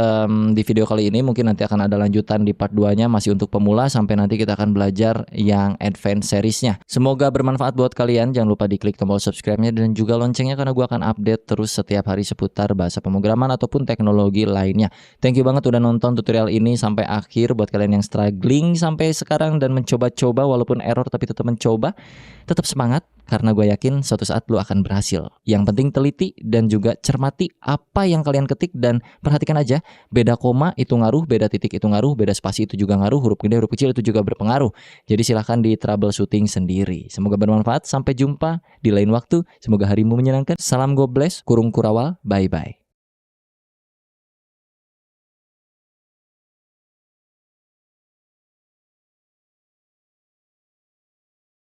di video kali ini. Mungkin nanti akan ada lanjutan di part 2-nya, masih untuk pemula, sampai nanti kita akan belajar yang advance seriesnya. Semoga bermanfaat buat kalian. Jangan lupa diklik tombol subscribe-nya dan juga loncengnya, karena gue akan update terus setiap hari seputar bahasa pemrograman ataupun teknologi lainnya. Thank you banget udah nonton tutorial ini sampai akhir. Buat kalian yang struggling sampai sekarang dan mencoba-coba walaupun error tapi tetap mencoba, tetap semangat, karena gue yakin suatu saat lo akan berhasil. Yang penting teliti dan juga cermati apa yang kalian ketik, dan perhatikan aja beda koma itu ngaruh, beda titik itu ngaruh, beda spasi itu juga ngaruh, huruf gede huruf kecil itu juga berpengaruh. Jadi silahkan di troubleshooting sendiri. Semoga bermanfaat. Sampai jumpa di lain waktu. Semoga harimu menyenangkan. Salam God bless. Kurung Kurawal. Bye bye.